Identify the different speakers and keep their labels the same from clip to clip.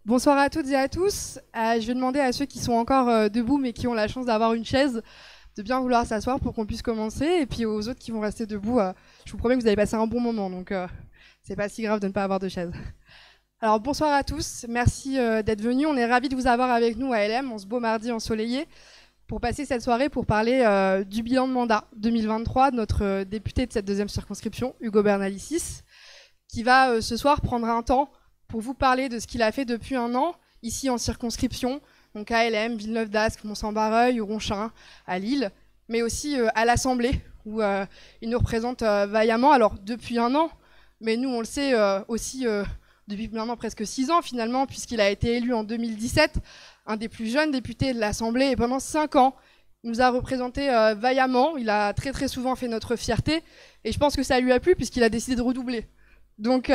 Speaker 1: Bonsoir à toutes et à tous. Je vais demander à ceux qui sont encore debout mais qui ont la chance d'avoir une chaise de bien vouloir s'asseoir pour qu'on puisse commencer. Et puis aux autres qui vont rester debout, je vous promets que vous allez passer un bon moment. Donc c'est pas si grave de ne pas avoir de chaise. Alors bonsoir à tous. Merci d'être venus. On est ravis de vous avoir avec nous à LM en ce beau mardi ensoleillé pour passer cette soirée pour parler du bilan de mandat 2023 de notre député de cette deuxième circonscription, Ugo Bernalicis, qui va ce soir prendre un temps pour vous parler de ce qu'il a fait depuis un an, ici en circonscription, donc à LM, Villeneuve-d'Ascq, Mont-Saint-Barreuil, Ronchin, à Lille, mais aussi à l'Assemblée, où il nous représente vaillamment, alors depuis un an, mais nous on le sait aussi depuis maintenant presque 6 ans finalement, puisqu'il a été élu en 2017, un des plus jeunes députés de l'Assemblée, et pendant 5 ans, il nous a représenté vaillamment, il a très très souvent fait notre fierté, et je pense que ça lui a plu, puisqu'il a décidé de redoubler. Donc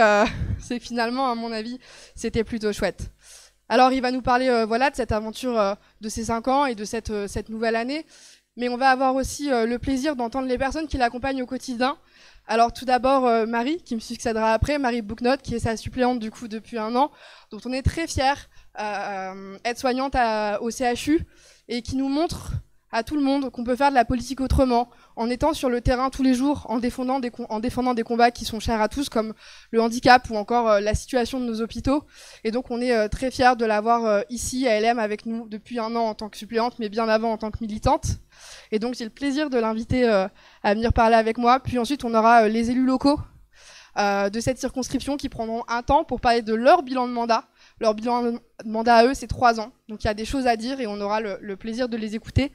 Speaker 1: c'est finalement, à mon avis, c'était plutôt chouette. Alors il va nous parler voilà, de cette aventure de ces 5 ans et de cette nouvelle année. Mais on va avoir aussi le plaisir d'entendre les personnes qui l'accompagnent au quotidien. Alors tout d'abord Marie, qui me succédera après, Marie Bouquenotte, qui est sa suppléante du coup depuis un an, dont on est très fiers, aide-soignante au CHU, et qui nous montre à tout le monde qu'on peut faire de la politique autrement, en étant sur le terrain tous les jours, en défendant des combats qui sont chers à tous, comme le handicap ou encore la situation de nos hôpitaux. Et donc on est très fiers de l'avoir ici à LM avec nous depuis un an en tant que suppléante, mais bien avant en tant que militante. Et donc j'ai le plaisir de l'inviter à venir parler avec moi. Puis ensuite on aura les élus locaux de cette circonscription qui prendront un temps pour parler de leur bilan de mandat. Leur bilan de mandat à eux, c'est 3 ans. Donc il y a des choses à dire et on aura le plaisir de les écouter.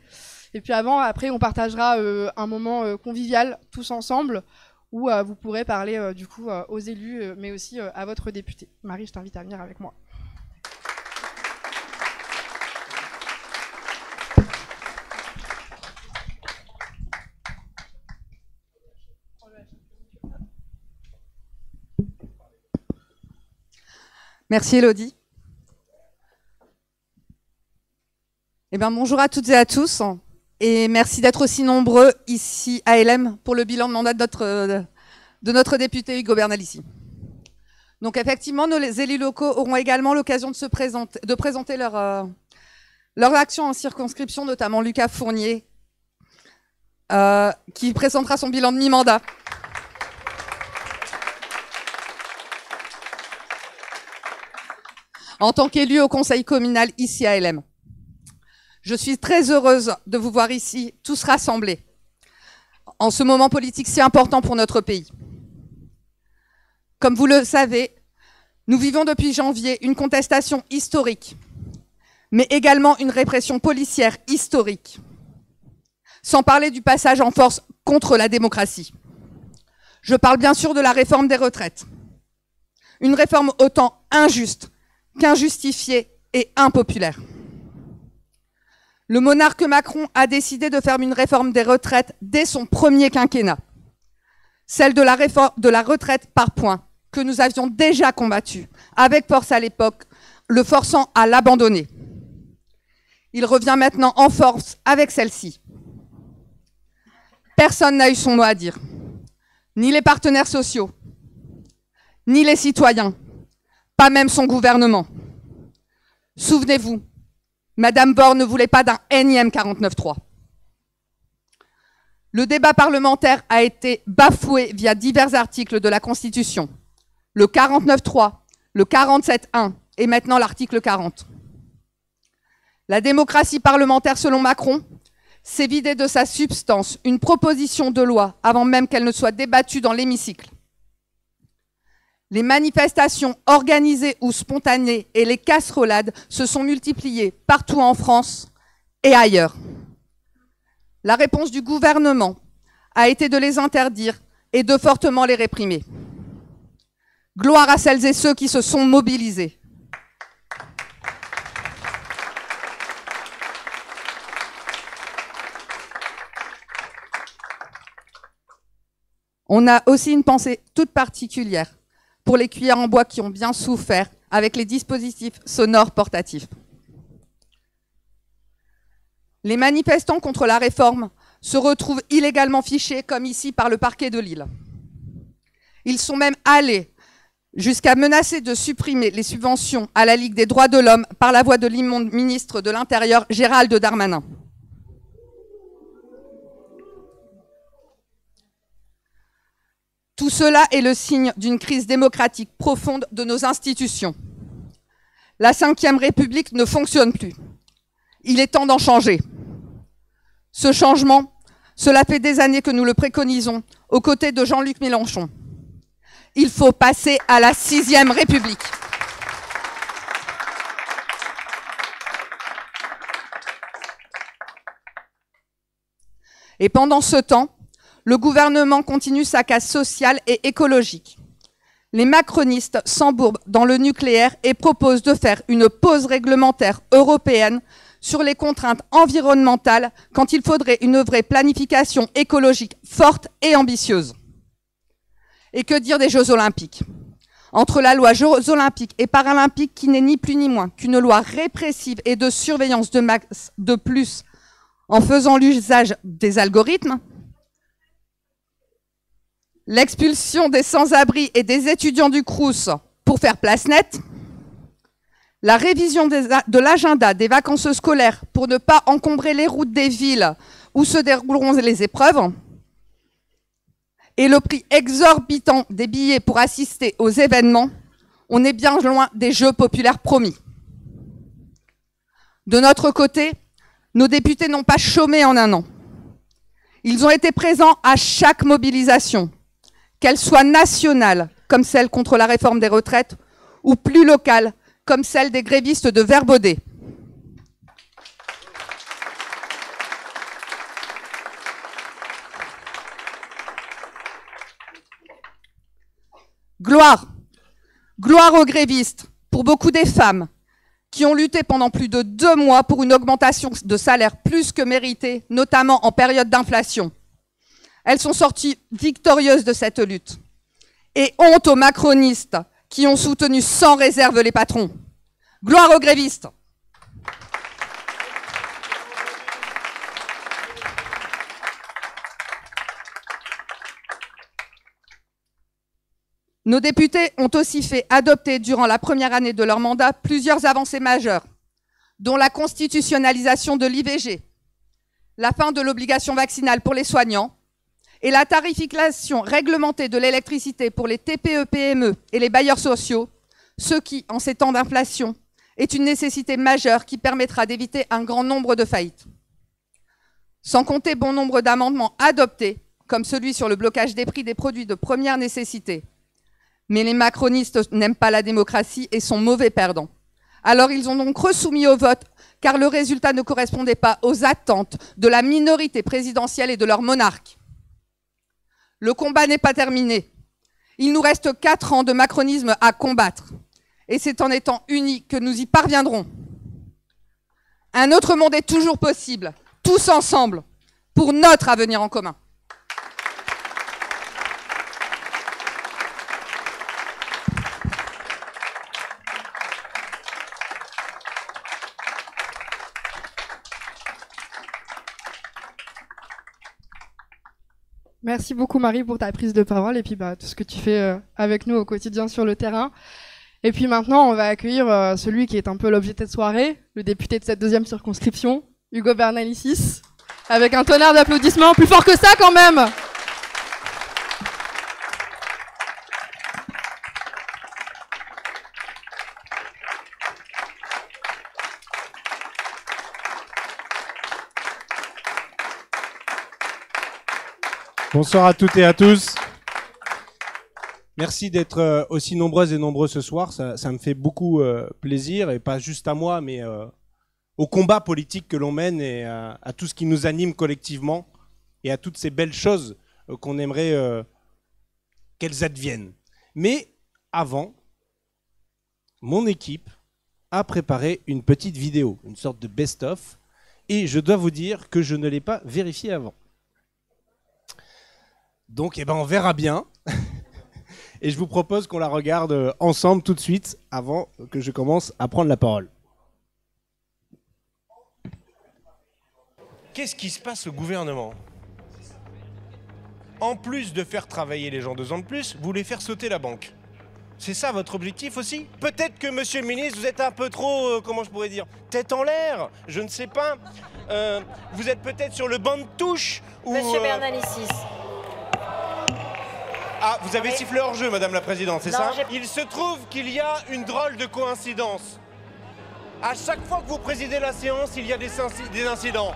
Speaker 1: Et puis après, on partagera un moment convivial tous ensemble où vous pourrez parler du coup aux élus, mais aussi à votre député. Marie, je t'invite à venir avec moi.
Speaker 2: Merci Elodie. Eh bien, bonjour à toutes et à tous et merci d'être aussi nombreux ici à LM pour le bilan de mandat de notre député Ugo Bernalicis. Donc effectivement, nos élus locaux auront également l'occasion de présenter leur action en circonscription, notamment Lucas Fournier, qui présentera son bilan de mi-mandat. En tant qu'élu au conseil communal ici à LM. Je suis très heureuse de vous voir ici, tous rassemblés, en ce moment politique si important pour notre pays. Comme vous le savez, nous vivons depuis janvier une contestation historique, mais également une répression policière historique, sans parler du passage en force contre la démocratie. Je parle bien sûr de la réforme des retraites. Une réforme autant injuste qu'injustifiée et impopulaire. Le monarque Macron a décidé de faire une réforme des retraites dès son premier quinquennat. Celle de la retraite par points, que nous avions déjà combattue, avec force à l'époque, le forçant à l'abandonner. Il revient maintenant en force avec celle-ci. Personne n'a eu son mot à dire. Ni les partenaires sociaux, ni les citoyens, pas même son gouvernement. Souvenez-vous, Madame Borne ne voulait pas d'un énième 49.3. Le débat parlementaire a été bafoué via divers articles de la Constitution. Le 49.3, le 47.1 et maintenant l'article 40. La démocratie parlementaire, selon Macron, s'est vidée de sa substance une proposition de loi avant même qu'elle ne soit débattue dans l'hémicycle. Les manifestations organisées ou spontanées et les casserolades se sont multipliées partout en France et ailleurs. La réponse du gouvernement a été de les interdire et de fortement les réprimer. Gloire à celles et ceux qui se sont mobilisés. On a aussi une pensée toute particulière pour les cuillères en bois qui ont bien souffert avec les dispositifs sonores portatifs. Les manifestants contre la réforme se retrouvent illégalement fichés, comme ici par le parquet de Lille. Ils sont même allés jusqu'à menacer de supprimer les subventions à la Ligue des droits de l'homme par la voix de l'immonde ministre de l'Intérieur, Gérald Darmanin. Tout cela est le signe d'une crise démocratique profonde de nos institutions. La Ve République ne fonctionne plus. Il est temps d'en changer. Ce changement, cela fait des années que nous le préconisons aux côtés de Jean-Luc Mélenchon. Il faut passer à la Ve République. Et pendant ce temps, le gouvernement continue sa casse sociale et écologique. Les macronistes s'embourbent dans le nucléaire et proposent de faire une pause réglementaire européenne sur les contraintes environnementales quand il faudrait une vraie planification écologique forte et ambitieuse. Et que dire des Jeux Olympiques? Entre la loi Jeux Olympiques et Paralympiques, qui n'est ni plus ni moins qu'une loi répressive et de surveillance de masse de plus en faisant l'usage des algorithmes, l'expulsion des sans-abri et des étudiants du Crous pour faire place nette, la révision de l'agenda des vacances scolaires pour ne pas encombrer les routes des villes où se dérouleront les épreuves, et le prix exorbitant des billets pour assister aux événements, on est bien loin des Jeux populaires promis. De notre côté, nos députés n'ont pas chômé en un an. Ils ont été présents à chaque mobilisation, qu'elle soit nationale, comme celle contre la réforme des retraites, ou plus locale, comme celle des grévistes de Verbaudet. Gloire aux grévistes, pour beaucoup des femmes, qui ont lutté pendant plus de 2 mois pour une augmentation de salaire plus que méritée, notamment en période d'inflation. Elles sont sorties victorieuses de cette lutte. Et honte aux macronistes qui ont soutenu sans réserve les patrons. Gloire aux grévistes. Nos députés ont aussi fait adopter durant la première année de leur mandat plusieurs avancées majeures, dont la constitutionnalisation de l'IVG, la fin de l'obligation vaccinale pour les soignants et la tarification réglementée de l'électricité pour les TPE-PME et les bailleurs sociaux, ce qui, en ces temps d'inflation, est une nécessité majeure qui permettra d'éviter un grand nombre de faillites. Sans compter bon nombre d'amendements adoptés, comme celui sur le blocage des prix des produits de première nécessité. Mais les macronistes n'aiment pas la démocratie et sont mauvais perdants. Alors ils ont donc resoumis au vote, car le résultat ne correspondait pas aux attentes de la minorité présidentielle et de leur monarque. Le combat n'est pas terminé. Il nous reste 4 ans de macronisme à combattre. Et c'est en étant unis que nous y parviendrons. Un autre monde est toujours possible, tous ensemble, pour notre avenir en commun.
Speaker 1: Merci beaucoup Marie pour ta prise de parole et puis tout ce que tu fais avec nous au quotidien sur le terrain. Et puis maintenant, on va accueillir celui qui est un peu l'objet de cette soirée, le député de cette 2e circonscription, Hugo Bernalicis, avec un tonnerre d'applaudissements plus fort que ça quand même.
Speaker 3: Bonsoir à toutes et à tous. Merci d'être aussi nombreuses et nombreux ce soir. Ça me fait beaucoup plaisir, et pas juste à moi, mais au combat politique que l'on mène et à tout ce qui nous anime collectivement et à toutes ces belles choses qu'on aimerait qu'elles adviennent. Mais avant, mon équipe a préparé une petite vidéo, une sorte de best-of, et je dois vous dire que je ne l'ai pas vérifiée avant. Donc on verra bien. Et je vous propose qu'on la regarde ensemble tout de suite avant que je commence à prendre la parole. Qu'est-ce qui se passe au gouvernement? En plus de faire travailler les gens 2 ans de plus, vous voulez faire sauter la banque. C'est ça votre objectif aussi? Peut-être que, monsieur le ministre, vous êtes un peu trop, comment je pourrais dire, tête en l'air, je ne sais pas. Vous êtes peut-être sur le banc de touche ou...
Speaker 4: Monsieur Bernalicis.
Speaker 3: Ah, vous avez sifflé hors jeu, madame la présidente, c'est ça?
Speaker 4: j'ai-
Speaker 3: Il se trouve qu'il y a une drôle de coïncidence. À chaque fois que vous présidez la séance, il y a des incidents.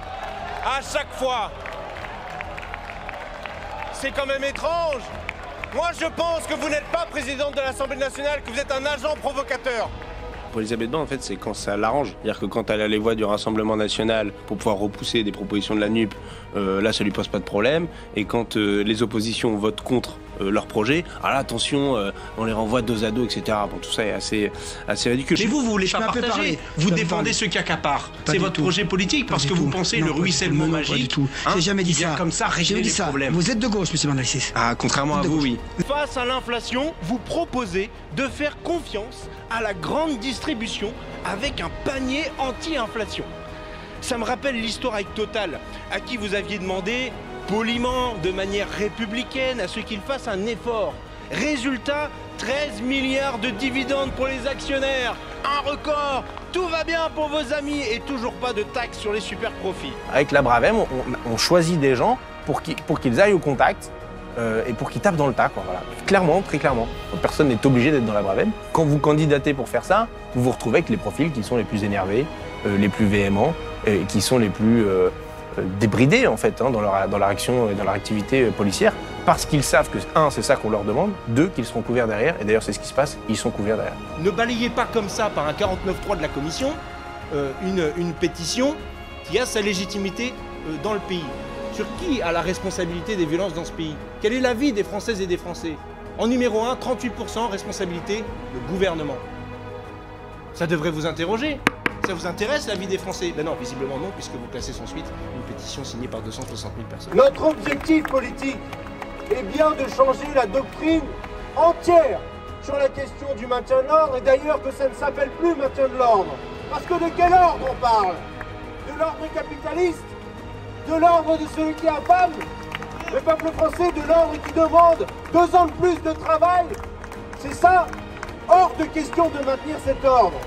Speaker 3: À chaque fois. C'est quand même étrange. Moi, je pense que vous n'êtes pas présidente de l'Assemblée nationale, que vous êtes un agent provocateur.
Speaker 5: Pour Elisabeth Borne, en fait, c'est quand ça l'arrange. C'est-à-dire que quand elle a les voix du Rassemblement national pour pouvoir repousser des propositions de la NUP, là, ça lui pose pas de problème. Et quand les oppositions votent contre leur projet, ah là, attention, on les renvoie dos à dos, etc. Bon, tout ça est assez ridicule.
Speaker 6: Mais vous voulez pas partager. Vous défendez ceux qui accaparent. C'est votre projet politique parce que vous pensez le ruissellement magique.
Speaker 7: Pas du tout.
Speaker 6: Hein,
Speaker 7: J'ai jamais dit
Speaker 6: qui vient
Speaker 7: ça.
Speaker 6: comme ça régler les problèmes.
Speaker 7: Vous êtes de gauche, monsieur Bernalicis.
Speaker 6: Ah, contrairement à vous, oui.
Speaker 3: Face à l'inflation, vous proposez de faire confiance à la grande distribution avec un panier anti-inflation. Ça me rappelle l'histoire avec Total, à qui vous aviez demandé poliment, de manière républicaine, à ce qu'ils fassent un effort. Résultat, 13 milliards de dividendes pour les actionnaires. Un record. Tout va bien pour vos amis et toujours pas de taxes sur les super profits.
Speaker 5: Avec la Bravem, on choisit des gens pour qu'ils aillent au contact et pour qu'ils tapent dans le tas, quoi, voilà. Clairement, très clairement. Personne n'est obligé d'être dans la Bravem. Quand vous candidatez pour faire ça, vous vous retrouvez avec les profils qui sont les plus énervés, les plus véhéments, et qui sont les plus débridés, en fait, hein, dans leur action et dans leur activité policière, parce qu'ils savent que, un, c'est ça qu'on leur demande, deux, qu'ils seront couverts derrière, et d'ailleurs c'est ce qui se passe, ils sont couverts derrière.
Speaker 3: Ne balayez pas comme ça par un 49.3 de la Commission une pétition qui a sa légitimité dans le pays. Sur qui a la responsabilité des violences dans ce pays? Quel est l'avis des Françaises et des Français? En numéro 1, 38% responsabilité, le gouvernement. Ça devrait vous interroger. Ça vous intéresse la vie des Français? Ben non, visiblement non, puisque vous classez sans suite une pétition signée par 260 000 personnes.
Speaker 8: Notre objectif politique est bien de changer la doctrine entière sur la question du maintien de l'ordre, et d'ailleurs que ça ne s'appelle plus maintien de l'ordre. Parce que de quel ordre on parle? De l'ordre capitaliste? De l'ordre de celui qui affame le peuple français, de l'ordre qui demande 2 ans de plus de travail? C'est ça? Hors de question de maintenir cet ordre.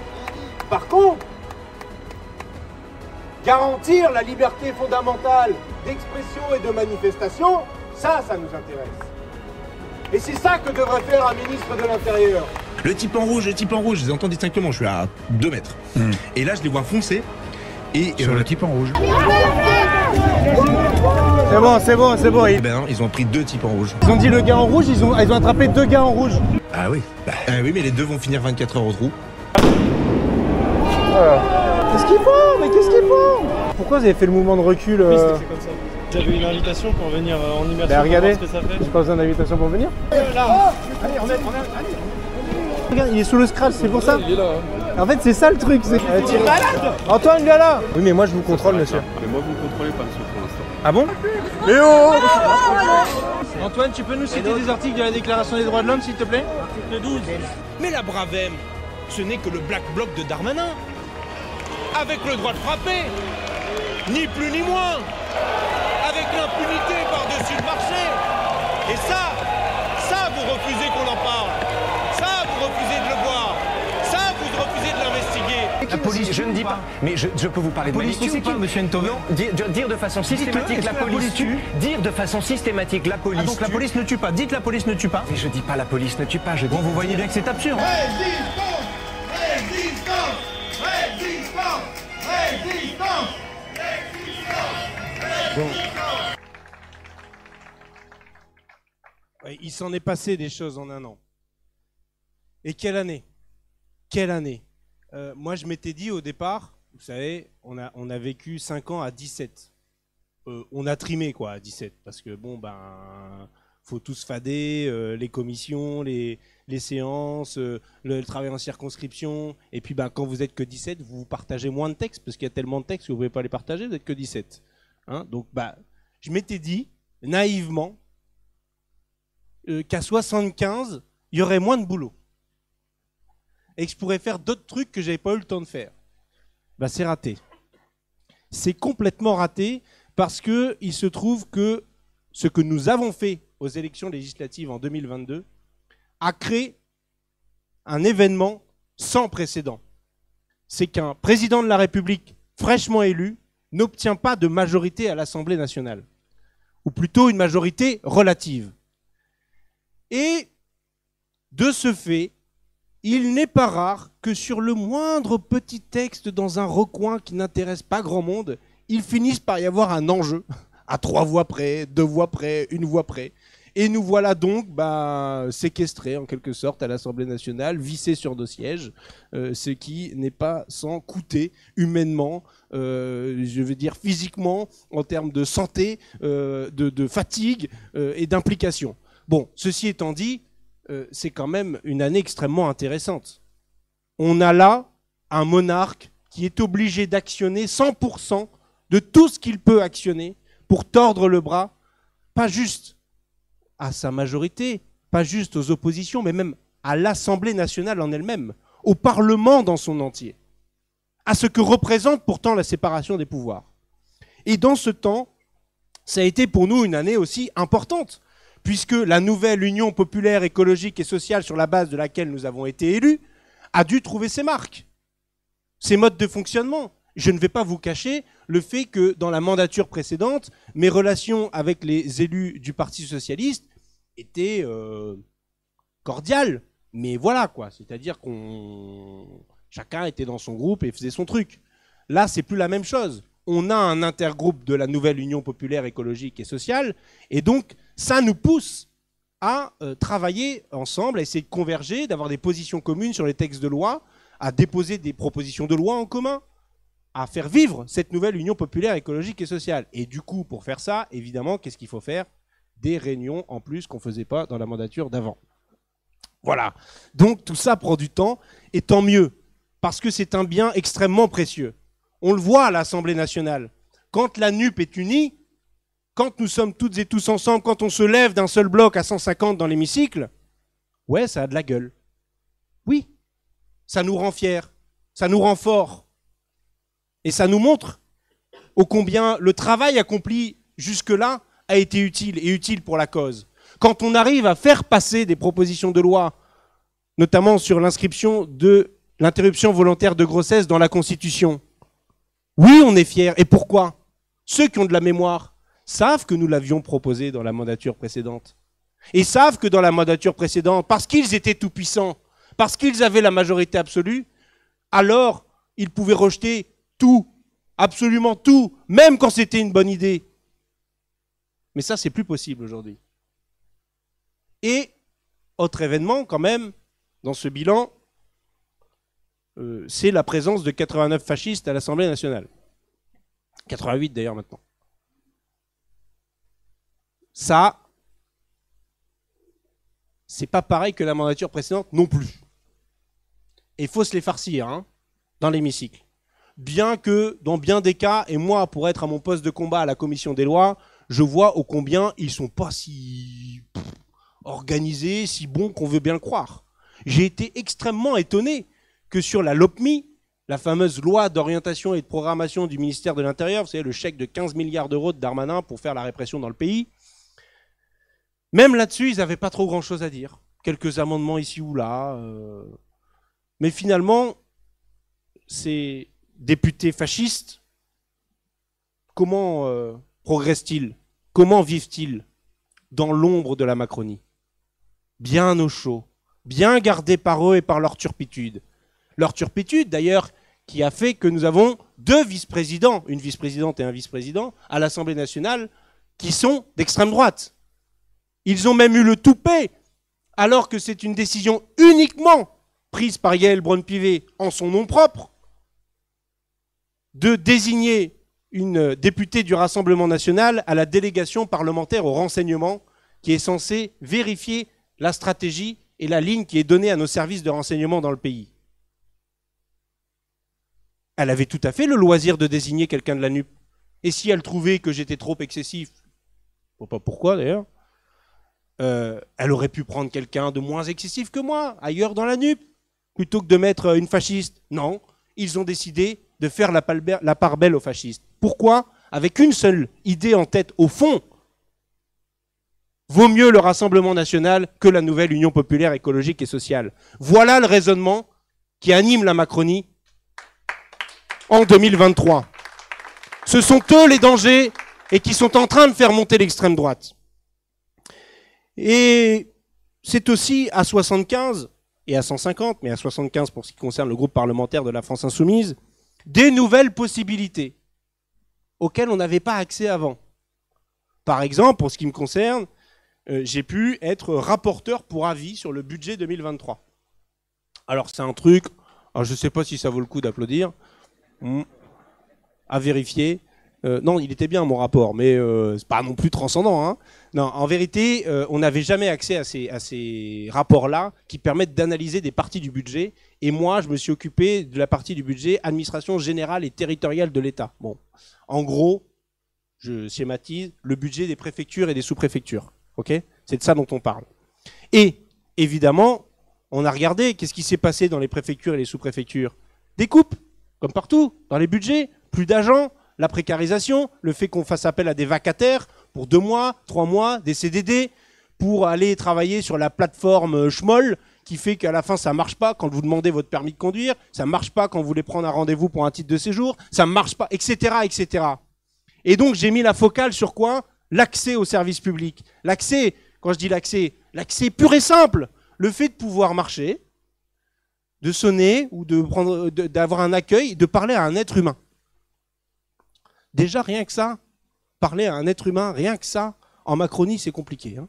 Speaker 8: Par contre, garantir la liberté fondamentale d'expression et de manifestation, ça nous intéresse. Et c'est ça que devrait faire un ministre de l'Intérieur.
Speaker 9: Le type en rouge, je les entends distinctement, je suis à 2 mètres. Et là, je les vois foncer. Et sur le type en rouge.
Speaker 3: C'est bon.
Speaker 9: Eh ben non, ils ont pris 2 types en rouge.
Speaker 3: Ils ont dit le gars en rouge, ils ont attrapé 2 gars en rouge.
Speaker 9: Ah oui. Oui, mais les 2 vont finir 24 heures au trou.
Speaker 3: Qu'est-ce qu'ils font? Mais qu'est-ce qu'ils font? Pourquoi vous avez fait le mouvement de recul
Speaker 10: Oui, c'était fait comme ça. J'avais une invitation pour venir en immersion.
Speaker 3: Bah, regardez,
Speaker 10: pour voir ce que ça fait.
Speaker 3: j'ai pas besoin d'invitation pour venir.
Speaker 10: Là.
Speaker 3: Allez, regarde, il est sous le scratch, c'est pour ça.
Speaker 10: Il est là.
Speaker 3: En fait, c'est ça le truc. Antoine, viens là. Oui, mais moi je vous contrôle, monsieur.
Speaker 10: Mais moi, vous ne contrôlez pas, monsieur, pour l'instant.
Speaker 3: Ah bon? Léo! Antoine, tu peux nous citer des articles de la Déclaration des droits de l'homme, s'il te plaît?
Speaker 10: Article 12.
Speaker 3: Mais la Bravem, ce n'est que le Black Bloc de Darmanin. Avec le droit de frapper. Ni plus ni moins. Avec l'impunité par-dessus le marché. Et ça, vous refusez qu'on en parle. Ça, vous refusez de le voir. Ça, vous refusez de l'investiguer.
Speaker 11: La police, je ne dis pas. Mais je peux vous parler de police ou pas, monsieur Ntoven? Non, dire de façon systématique la police tue. Dire de façon systématique la police tue.
Speaker 3: Donc la police ne tue pas. Dites la police ne tue pas.
Speaker 11: Mais je dis pas la police ne tue pas, je dis...
Speaker 3: Bon, vous voyez bien que c'est absurde. Bon. Ouais, il s'en est passé des choses en un an. Et quelle année? Quelle année? Moi, je m'étais dit au départ, vous savez, on a vécu 5 ans à 17. On a trimé, quoi, à 17. Parce que, bon, faut tous fader, les commissions, les séances, le travail en circonscription. Et puis, quand vous êtes que 17, vous partagez moins de textes, parce qu'il y a tellement de textes que vous ne pouvez pas les partager, vous n'êtes que 17. Hein? Donc, je m'étais dit, naïvement, qu'à 75, il y aurait moins de boulot. Et que je pourrais faire d'autres trucs que je n'avais pas eu le temps de faire. C'est raté. C'est complètement raté parce qu'il se trouve que ce que nous avons fait aux élections législatives en 2022 a créé un événement sans précédent. C'est qu'un président de la République fraîchement élu n'obtient pas de majorité à l'Assemblée nationale, ou plutôt une majorité relative. Et de ce fait, il n'est pas rare que sur le moindre petit texte dans un recoin qui n'intéresse pas grand monde, il finisse par y avoir un enjeu, à 3 voix près, 2 voix près, 1 voix près. Et nous voilà donc séquestrés en quelque sorte à l'Assemblée nationale, vissés sur nos sièges, ce qui n'est pas sans coûter humainement, je veux dire physiquement, en termes de santé, de fatigue et d'implication. Bon, ceci étant dit, c'est quand même une année extrêmement intéressante. On a là un monarque qui est obligé d'actionner 100% de tout ce qu'il peut actionner pour tordre le bras, pas juste à sa majorité, pas juste aux oppositions, mais même à l'Assemblée nationale en elle-même, au Parlement dans son entier, à ce que représente pourtant la séparation des pouvoirs. Et dans ce temps, ça a été pour nous une année aussi importante, puisque la nouvelle Union populaire, écologique et sociale sur la base de laquelle nous avons été élus a dû trouver ses marques, ses modes de fonctionnement. Je ne vais pas vous cacher le fait que dans la mandature précédente, mes relations avec les élus du Parti socialiste étaient cordiales. Mais voilà quoi, c'est-à-dire chacun était dans son groupe et faisait son truc. Là, c'est plus la même chose. On a un intergroupe de la nouvelle Union populaire, écologique et sociale, et donc ça nous pousse à travailler ensemble, à essayer de converger, d'avoir des positions communes sur les textes de loi, à déposer des propositions de loi en commun, à faire vivre cette nouvelle Union populaire, écologique et sociale. Et du coup, pour faire ça, évidemment, qu'est-ce qu'il faut faire? Des réunions en plus qu'on ne faisait pas dans la mandature d'avant. Voilà. Donc tout ça prend du temps, et tant mieux, parce que c'est un bien extrêmement précieux. On le voit à l'Assemblée nationale. Quand la NUP est unie, quand nous sommes toutes et tous ensemble, quand on se lève d'un seul bloc à 150 dans l'hémicycle, ouais, ça a de la gueule. Oui, ça nous rend fiers, ça nous rend forts. Et ça nous montre ô combien le travail accompli jusque-là a été utile, et utile pour la cause. Quand on arrive à faire passer des propositions de loi, notamment sur l'inscription de l'interruption volontaire de grossesse dans la Constitution, oui, on est fiers. Et pourquoi? Ceux qui ont de la mémoire savent que nous l'avions proposé dans la mandature précédente. Et savent que dans la mandature précédente, parce qu'ils étaient tout-puissants, parce qu'ils avaient la majorité absolue, alors ils pouvaient rejeter tout, absolument tout, même quand c'était une bonne idée. Mais ça, c'est plus possible aujourd'hui. Et, autre événement quand même, dans ce bilan, c'est la présence de 89 fascistes à l'Assemblée nationale. 88 d'ailleurs maintenant. Ça, c'est pas pareil que la mandature précédente non plus. Et il faut se les farcir, hein, dans l'hémicycle. Bien que, dans bien des cas, et moi, pour être à mon poste de combat à la commission des lois, je vois ô combien ils sont pas si organisés, si bons qu'on veut bien le croire. J'ai été extrêmement étonné que sur la LOPMI, la fameuse loi d'orientation et de programmation du ministère de l'Intérieur, vous savez, le chèque de 15 milliards d'euros de Darmanin pour faire la répression dans le pays, même là-dessus, ils n'avaient pas trop grand-chose à dire. Quelques amendements ici ou là. Mais finalement, ces députés fascistes, comment progressent-ils? Comment vivent-ils dans l'ombre de la Macronie? Bien au chaud, bien gardés par eux et par leur turpitude. Leur turpitude, d'ailleurs, qui a fait que nous avons 2 vice-présidents, une vice-présidente et un vice-président, à l'Assemblée nationale, qui sont d'extrême droite. Ils ont même eu le toupet, alors que c'est une décision uniquement prise par Yaël Braun-Pivet en son nom propre, de désigner une députée du Rassemblement national à la délégation parlementaire au renseignement, qui est censée vérifier la stratégie et la ligne qui est donnée à nos services de renseignement dans le pays. Elle avait tout à fait le loisir de désigner quelqu'un de la NUP. Et si elle trouvait que j'étais trop excessif, je ne sais pas pourquoi d'ailleurs, elle aurait pu prendre quelqu'un de moins excessif que moi, ailleurs dans la NUP, plutôt que de mettre une fasciste. Non, ils ont décidé de faire la part belle aux fascistes. Pourquoi? Avec une seule idée en tête, au fond, vaut mieux le Rassemblement national que la nouvelle Union populaire écologique et sociale. Voilà le raisonnement qui anime la Macronie en 2023. Ce sont eux les dangers et qui sont en train de faire monter l'extrême droite. Et c'est aussi à 75 et à 150, mais à 75 pour ce qui concerne le groupe parlementaire de la France Insoumise, des nouvelles possibilités auxquelles on n'avait pas accès avant. Par exemple, pour ce qui me concerne, j'ai pu être rapporteur pour avis sur le budget 2023. Alors c'est un truc, alors je ne sais pas si ça vaut le coup d'applaudir, à vérifier. Non, il était bien mon rapport, mais c'est pas non plus transcendant. Hein. Non, en vérité, on n'avait jamais accès à ces rapports-là qui permettent d'analyser des parties du budget. Et moi, je me suis occupé de la partie du budget administration générale et territoriale de l'État. Bon, en gros, je schématise le budget des préfectures et des sous-préfectures. Ok ? C'est de ça dont on parle. Et évidemment, on a regardé qu'est-ce qui s'est passé dans les préfectures et les sous-préfectures. Des coupes, comme partout, dans les budgets, plus d'agents. La précarisation, le fait qu'on fasse appel à des vacataires pour 2 mois, 3 mois, des CDD, pour aller travailler sur la plateforme Schmoll, qui fait qu'à la fin ça marche pas quand vous demandez votre permis de conduire, ça marche pas quand vous voulez prendre un rendez-vous pour un titre de séjour, ça marche pas, etc., etc. Et donc j'ai mis la focale sur quoi ? L'accès au service public. L'accès, quand je dis l'accès pur et simple, le fait de pouvoir marcher, de sonner ou d'avoir un accueil, de parler à un être humain. Déjà, rien que ça, parler à un être humain, rien que ça, en Macronie, c'est compliqué. Hein.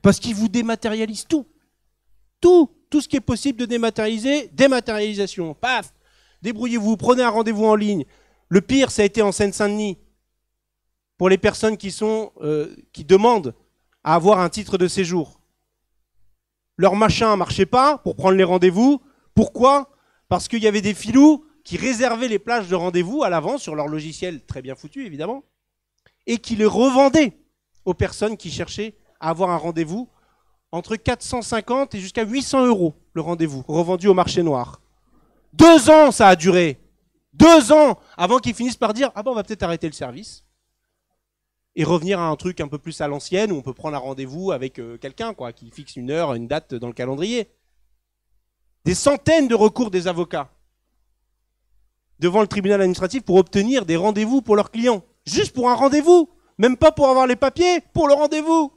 Speaker 3: Parce qu'ils vous dématérialisent tout. Tout ce qui est possible de dématérialiser, dématérialisation. Paf, débrouillez-vous, prenez un rendez-vous en ligne. Le pire, ça a été en Seine-Saint-Denis. Pour les personnes qui demandent à avoir un titre de séjour. Leur machin ne marchait pas pour prendre les rendez-vous. Pourquoi ? Parce qu'il y avait des filous qui réservaient les plages de rendez-vous à l'avance sur leur logiciel, très bien foutu évidemment, et qui les revendaient aux personnes qui cherchaient à avoir un rendez-vous entre 450 et jusqu'à 800 € le rendez-vous, revendu au marché noir. 2 ans ça a duré. 2 ans avant qu'ils finissent par dire « Ah ben on va peut-être arrêter le service » et revenir à un truc un peu plus à l'ancienne où on peut prendre un rendez-vous avec quelqu'un quoi, qui fixe une heure, une date dans le calendrier. Des centaines de recours des avocats devant le tribunal administratif pour obtenir des rendez-vous pour leurs clients. Juste pour un rendez-vous. Même pas pour avoir les papiers, pour le rendez-vous.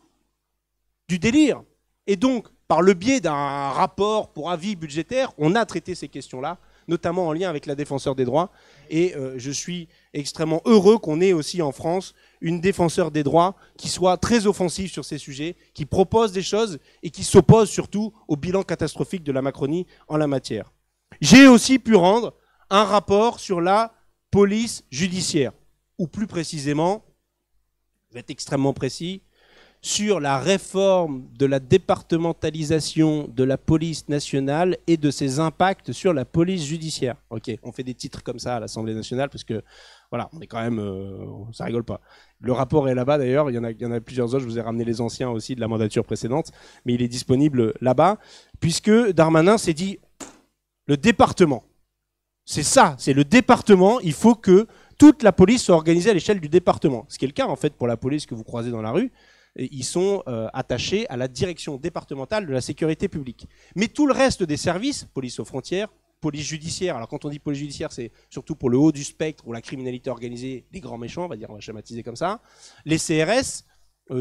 Speaker 3: Du délire. Et donc, par le biais d'un rapport pour avis budgétaire, on a traité ces questions-là, notamment en lien avec la défenseure des droits. Et je suis extrêmement heureux qu'on ait aussi en France une défenseure des droits qui soit très offensive sur ces sujets, qui propose des choses et qui s'oppose surtout au bilan catastrophique de la Macronie en la matière. J'ai aussi pu rendre un rapport sur la police judiciaire, ou plus précisément, je vais être extrêmement précis, sur la réforme de la départementalisation de la police nationale et de ses impacts sur la police judiciaire. Ok, on fait des titres comme ça à l'Assemblée nationale parce que, voilà, on est quand même, ça rigole pas. Le rapport est là-bas d'ailleurs, il y en a plusieurs autres, je vous ai ramené les anciens aussi de la mandature précédente, mais il est disponible là-bas, puisque Darmanin s'est dit, le département, c'est ça, c'est le département, il faut que toute la police soit organisée à l'échelle du département. Ce qui est le cas en fait pour la police que vous croisez dans la rue, ils sont attachés à la direction départementale de la sécurité publique. Mais tout le reste des services, police aux frontières, police judiciaire, alors quand on dit police judiciaire, c'est surtout pour le haut du spectre ou la criminalité organisée, les grands méchants, on va schématiser comme ça. Les CRS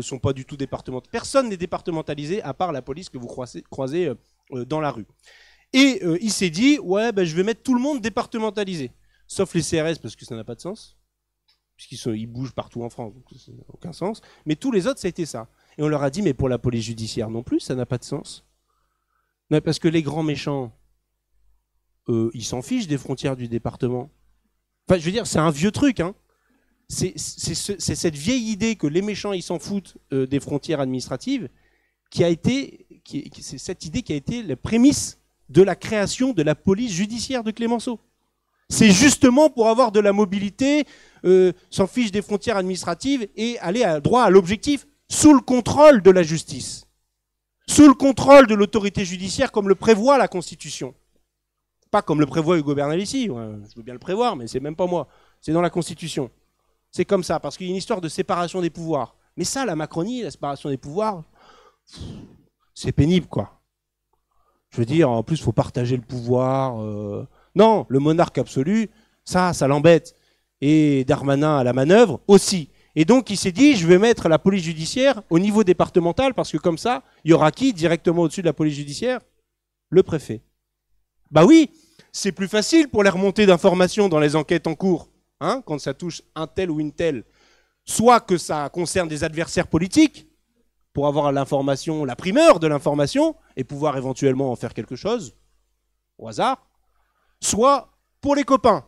Speaker 3: sont pas du tout départementalisés. Personne n'est départementalisé à part la police que vous croisez dans la rue. Et il s'est dit, ouais, je vais mettre tout le monde départementalisé. Sauf les CRS, parce que ça n'a pas de sens. Puisqu'ils bougent partout en France, donc ça n'a aucun sens. Mais tous les autres, ça a été ça. Et on leur a dit, mais pour la police judiciaire non plus, ça n'a pas de sens. Non, parce que les grands méchants, ils s'en fichent des frontières du département. Enfin, je veux dire, c'est un vieux truc, hein. C'est cette vieille idée que les méchants, ils s'en foutent des frontières administratives, c'est cette idée qui a été la prémisse de la création de la police judiciaire de Clémenceau. C'est justement pour avoir de la mobilité, s'en fiche des frontières administratives et aller droit à l'objectif, sous le contrôle de la justice, sous le contrôle de l'autorité judiciaire comme le prévoit la Constitution. Pas comme le prévoit Hugo Bernalicis, je veux bien le prévoir, mais c'est même pas moi, c'est dans la Constitution. C'est comme ça, parce qu'il y a une histoire de séparation des pouvoirs. Mais ça, la Macronie, la séparation des pouvoirs, c'est pénible, quoi. Je veux dire, en plus, il faut partager le pouvoir. Non, le monarque absolu, ça l'embête. Et Darmanin à la manœuvre aussi. Et donc, il s'est dit, je vais mettre la police judiciaire au niveau départemental, parce que comme ça, il y aura qui directement au-dessus de la police judiciaire? Le préfet. Bah oui, c'est plus facile pour les remontées d'informations dans les enquêtes en cours, hein, quand ça touche un tel ou une telle. Soit que ça concerne des adversaires politiques, pour avoir l'information, la primeur de l'information, et pouvoir éventuellement en faire quelque chose, au hasard. Soit pour les copains,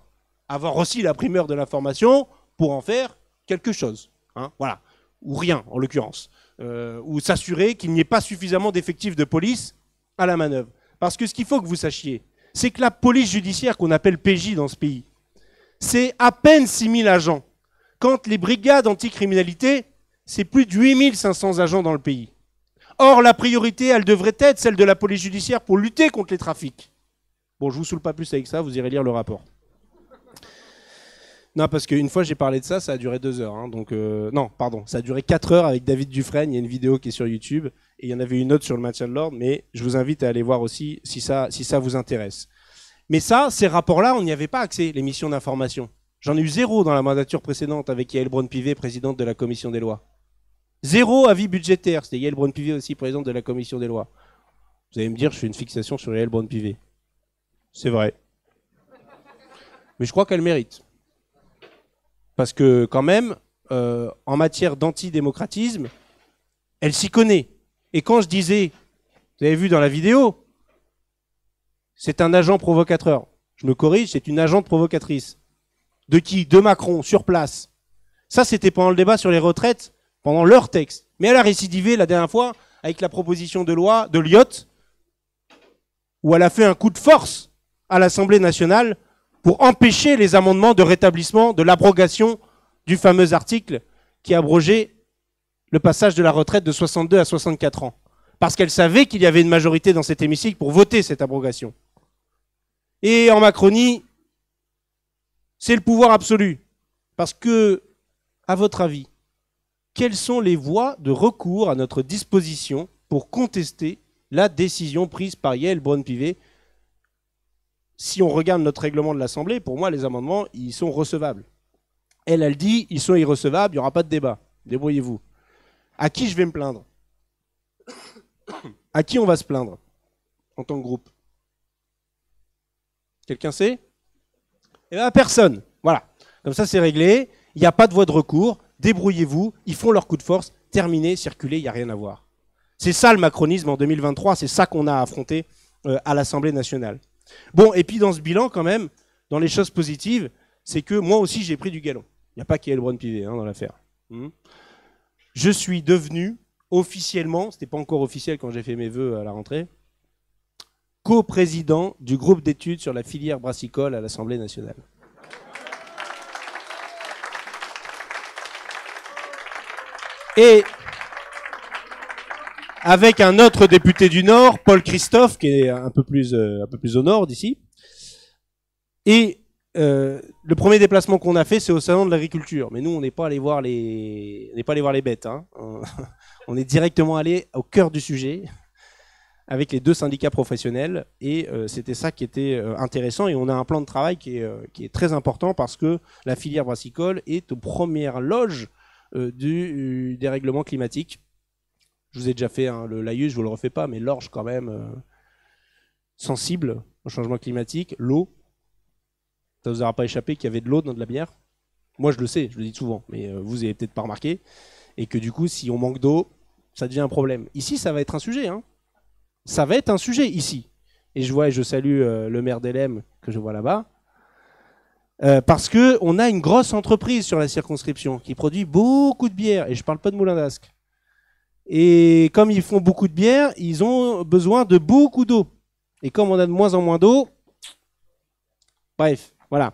Speaker 3: avoir aussi la primeur de l'information pour en faire quelque chose. Hein, voilà. Ou rien, en l'occurrence. Ou s'assurer qu'il n'y ait pas suffisamment d'effectifs de police à la manœuvre. Parce que ce qu'il faut que vous sachiez, c'est que la police judiciaire qu'on appelle PJ dans ce pays, c'est à peine 6000 agents. Quand les brigades anticriminalité, c'est plus de 8500 agents dans le pays. Or, la priorité, elle devrait être celle de la police judiciaire pour lutter contre les trafics. Bon, je vous saoule pas plus avec ça, vous irez lire le rapport. Non, parce qu'une fois j'ai parlé de ça, ça a duré 2 heures. Hein, donc, non, pardon, ça a duré 4 heures avec David Dufresne. Il y a une vidéo qui est sur YouTube. Et il y en avait une autre sur le maintien de l'ordre. Mais je vous invite à aller voir aussi si ça vous intéresse. Mais ça, ces rapports-là, on n'y avait pas accès, les missions d'information. J'en ai eu 0 dans la mandature précédente avec Yael Braun-Pivet, présidente de la commission des lois. 0 avis budgétaire. C'était Yael Braun-Pivet aussi, présidente de la commission des lois. Vous allez me dire, je fais une fixation sur Yael Braun-Pivet. C'est vrai. Mais je crois qu'elle mérite. Parce que quand même, en matière d'antidémocratisme, elle s'y connaît. Et quand je disais, vous avez vu dans la vidéo, c'est un agent provocateur. Je me corrige, c'est une agente provocatrice. De qui? De Macron, sur place. Ça, c'était pendant le débat sur les retraites, pendant leur texte. Mais elle a récidivé la dernière fois avec la proposition de loi de Lyotte, où elle a fait un coup de force à l'Assemblée nationale pour empêcher les amendements de rétablissement de l'abrogation du fameux article qui abrogeait le passage de la retraite de 62 à 64 ans. Parce qu'elle savait qu'il y avait une majorité dans cet hémicycle pour voter cette abrogation. Et en Macronie, c'est le pouvoir absolu. Parce que, à votre avis, quelles sont les voies de recours à notre disposition pour contester la décision prise par Yael Braun-Pivet? Si on regarde notre règlement de l'Assemblée, pour moi, les amendements, ils sont recevables. Elle dit, ils sont irrecevables, il n'y aura pas de débat. Débrouillez-vous. À qui je vais me plaindre? À qui on va se plaindre en tant que groupe? Quelqu'un sait? Eh bien, personne. Voilà. Comme ça, c'est réglé. Il n'y a pas de voie de recours. Débrouillez-vous. Ils font leur coup de force. Terminé, circulé, il n'y a rien à voir. C'est ça le macronisme en 2023. C'est ça qu'on a affronté à l'Assemblée nationale. Bon, et puis dans ce bilan, quand même, dans les choses positives, c'est que moi aussi, j'ai pris du galon. Il n'y a pas Yael Braun-Pivet dans l'affaire. Je suis devenu officiellement, c'était pas encore officiel quand j'ai fait mes vœux à la rentrée, co-président du groupe d'études sur la filière brassicole à l'Assemblée nationale. Et avec un autre député du Nord, Paul Christophe, qui est un peu plus au nord d'ici. Et le premier déplacement qu'on a fait, c'est au salon de l'agriculture. Mais nous, on n'est pas allé voir les bêtes. Hein. On est directement allé au cœur du sujet avec les 2 syndicats professionnels. Et c'était ça qui était intéressant. Et on a un plan de travail qui est très important parce que la filière brassicole est aux premières loges du dérèglement climatique. Je vous ai déjà fait le laïus, je vous le refais pas, mais l'orge quand même sensible au changement climatique, l'eau. Ça vous aura pas échappé qu'il y avait de l'eau dans de la bière? Moi je le sais, je le dis souvent, mais vous n'avez peut-être pas remarqué. Et que du coup, si on manque d'eau, ça devient un problème. Ici, ça va être un sujet. Hein. Ça va être un sujet ici. Et je salue le maire d'Helem que je vois là-bas. Parce qu'on a une grosse entreprise sur la circonscription qui produit beaucoup de bière. Et je ne parle pas de Moulin d'Ascq. Et comme ils font beaucoup de bière, ils ont besoin de beaucoup d'eau. Et comme on a de moins en moins d'eau, bref, voilà.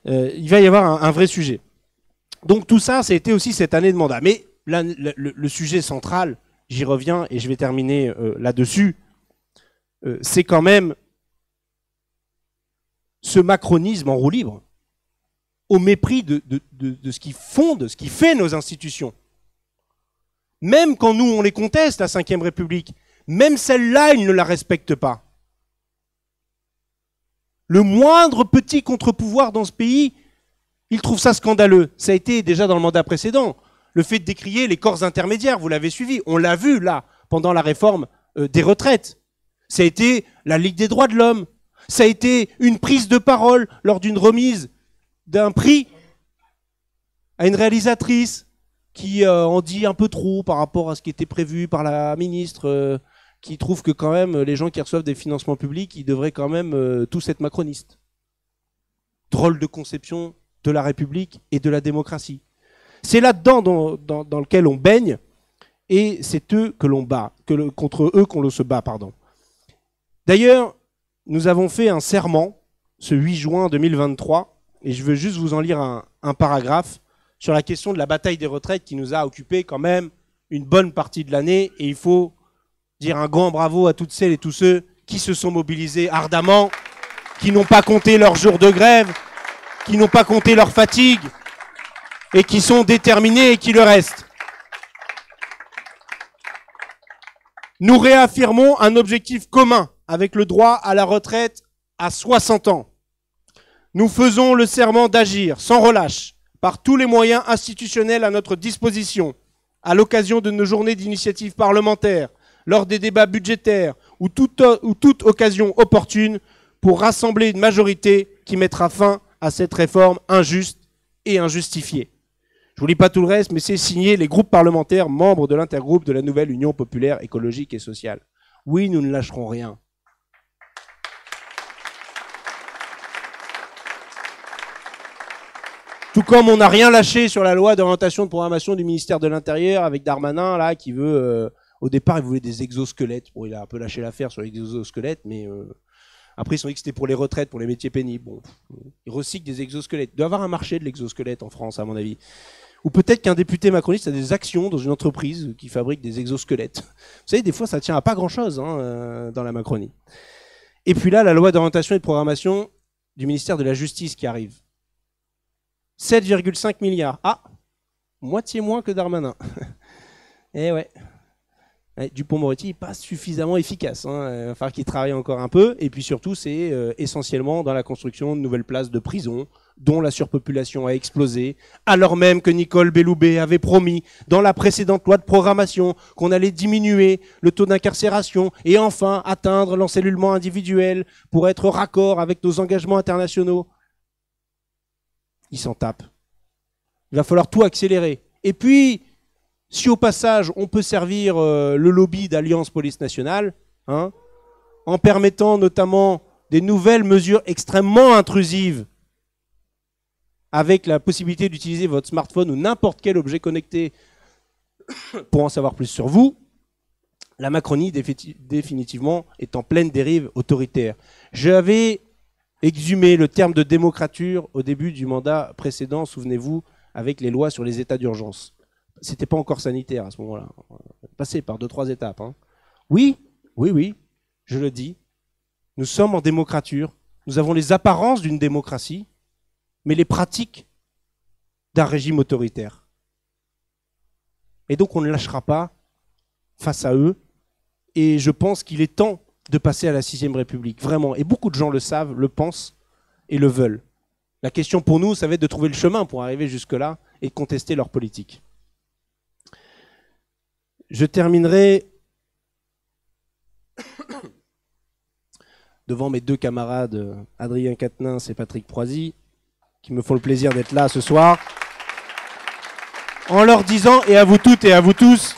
Speaker 3: Il va y avoir un vrai sujet. Donc tout ça, ça a été aussi cette année de mandat. Mais là, le sujet central, j'y reviens et je vais terminer là-dessus, c'est quand même ce macronisme en roue libre, au mépris de ce qui fonde, ce qui fait nos institutions. Même quand nous, on les conteste, la Ve République, même celle-là, ils ne la respectent pas. Le moindre petit contre-pouvoir dans ce pays, ils trouvent ça scandaleux. Ça a été déjà dans le mandat précédent. Le fait de décrier les corps intermédiaires, vous l'avez suivi. On l'a vu, là, pendant la réforme des retraites. Ça a été la Ligue des droits de l'homme. Ça a été une prise de parole lors d'une remise d'un prix à une réalisatrice qui en dit un peu trop par rapport à ce qui était prévu par la ministre, qui trouve que quand même les gens qui reçoivent des financements publics, ils devraient quand même tous être macronistes. Drôle de conception de la République et de la démocratie. C'est là-dedans dans lequel on baigne, et c'est eux que l'on bat, contre eux qu'on se bat, pardon. D'ailleurs, nous avons fait un serment ce 8 juin 2023, et je veux juste vous en lire un paragraphe sur la question de la bataille des retraites qui nous a occupé quand même une bonne partie de l'année, et il faut dire un grand bravo à toutes celles et tous ceux qui se sont mobilisés ardemment, qui n'ont pas compté leurs jours de grève, qui n'ont pas compté leur fatigue, et qui sont déterminés et qui le restent. Nous réaffirmons un objectif commun avec le droit à la retraite à 60 ans. Nous faisons le serment d'agir sans relâche par tous les moyens institutionnels à notre disposition, à l'occasion de nos journées d'initiative parlementaire, lors des débats budgétaires ou toute occasion opportune pour rassembler une majorité qui mettra fin à cette réforme injuste et injustifiée. Je vous lis pas tout le reste, mais c'est signé les groupes parlementaires membres de l'intergroupe de la nouvelle Union populaire écologique et sociale. Oui, nous ne lâcherons rien. Tout comme on n'a rien lâché sur la loi d'orientation de programmation du ministère de l'Intérieur avec Darmanin, là, qui veut... au départ, il voulait des exosquelettes. Bon, il a un peu lâché l'affaire sur les exosquelettes, mais... Après, ils se sont dit que c'était pour les retraites, pour les métiers pénibles. Bon, ils recyclent des exosquelettes. Il doit y avoir un marché de l'exosquelette en France, à mon avis. Ou peut-être qu'un député macroniste a des actions dans une entreprise qui fabrique des exosquelettes. Vous savez, des fois, ça tient à pas grand-chose dans la Macronie. Et puis là, la loi d'orientation et de programmation du ministère de la Justice qui arrive. 7,5 milliards. Ah, moitié moins que Darmanin. Eh ouais. Dupond-Moretti n'est pas suffisamment efficace. Il va falloir qu'il travaille encore un peu. Et puis surtout, c'est essentiellement dans la construction de nouvelles places de prison, dont la surpopulation a explosé, alors même que Nicole Belloubet avait promis dans la précédente loi de programmation qu'on allait diminuer le taux d'incarcération et enfin atteindre l'encellulement individuel pour être raccord avec nos engagements internationaux. Il s'en tape. Il va falloir tout accélérer. Et puis... si au passage on peut servir le lobby d'Alliance Police Nationale, en permettant notamment des nouvelles mesures extrêmement intrusives, avec la possibilité d'utiliser votre smartphone ou n'importe quel objet connecté pour en savoir plus sur vous, la Macronie définitivement est en pleine dérive autoritaire. J'avais exhumé le terme de démocrature au début du mandat précédent, souvenez-vous, avec les lois sur les états d'urgence. C'était pas encore sanitaire à ce moment-là. Passé par 2-3 étapes. Oui, je le dis. Nous sommes en démocrature. Nous avons les apparences d'une démocratie, mais les pratiques d'un régime autoritaire. Et donc on ne lâchera pas face à eux. Et je pense qu'il est temps de passer à la 6e République. Vraiment. Et beaucoup de gens le savent, le pensent et le veulent. La question pour nous, ça va être de trouver le chemin pour arriver jusque-là et de contester leur politique. Je terminerai devant mes deux camarades, Adrien Quatennens et Patrick Proisy, qui me font le plaisir d'être là ce soir, en leur disant, et à vous toutes et à vous tous,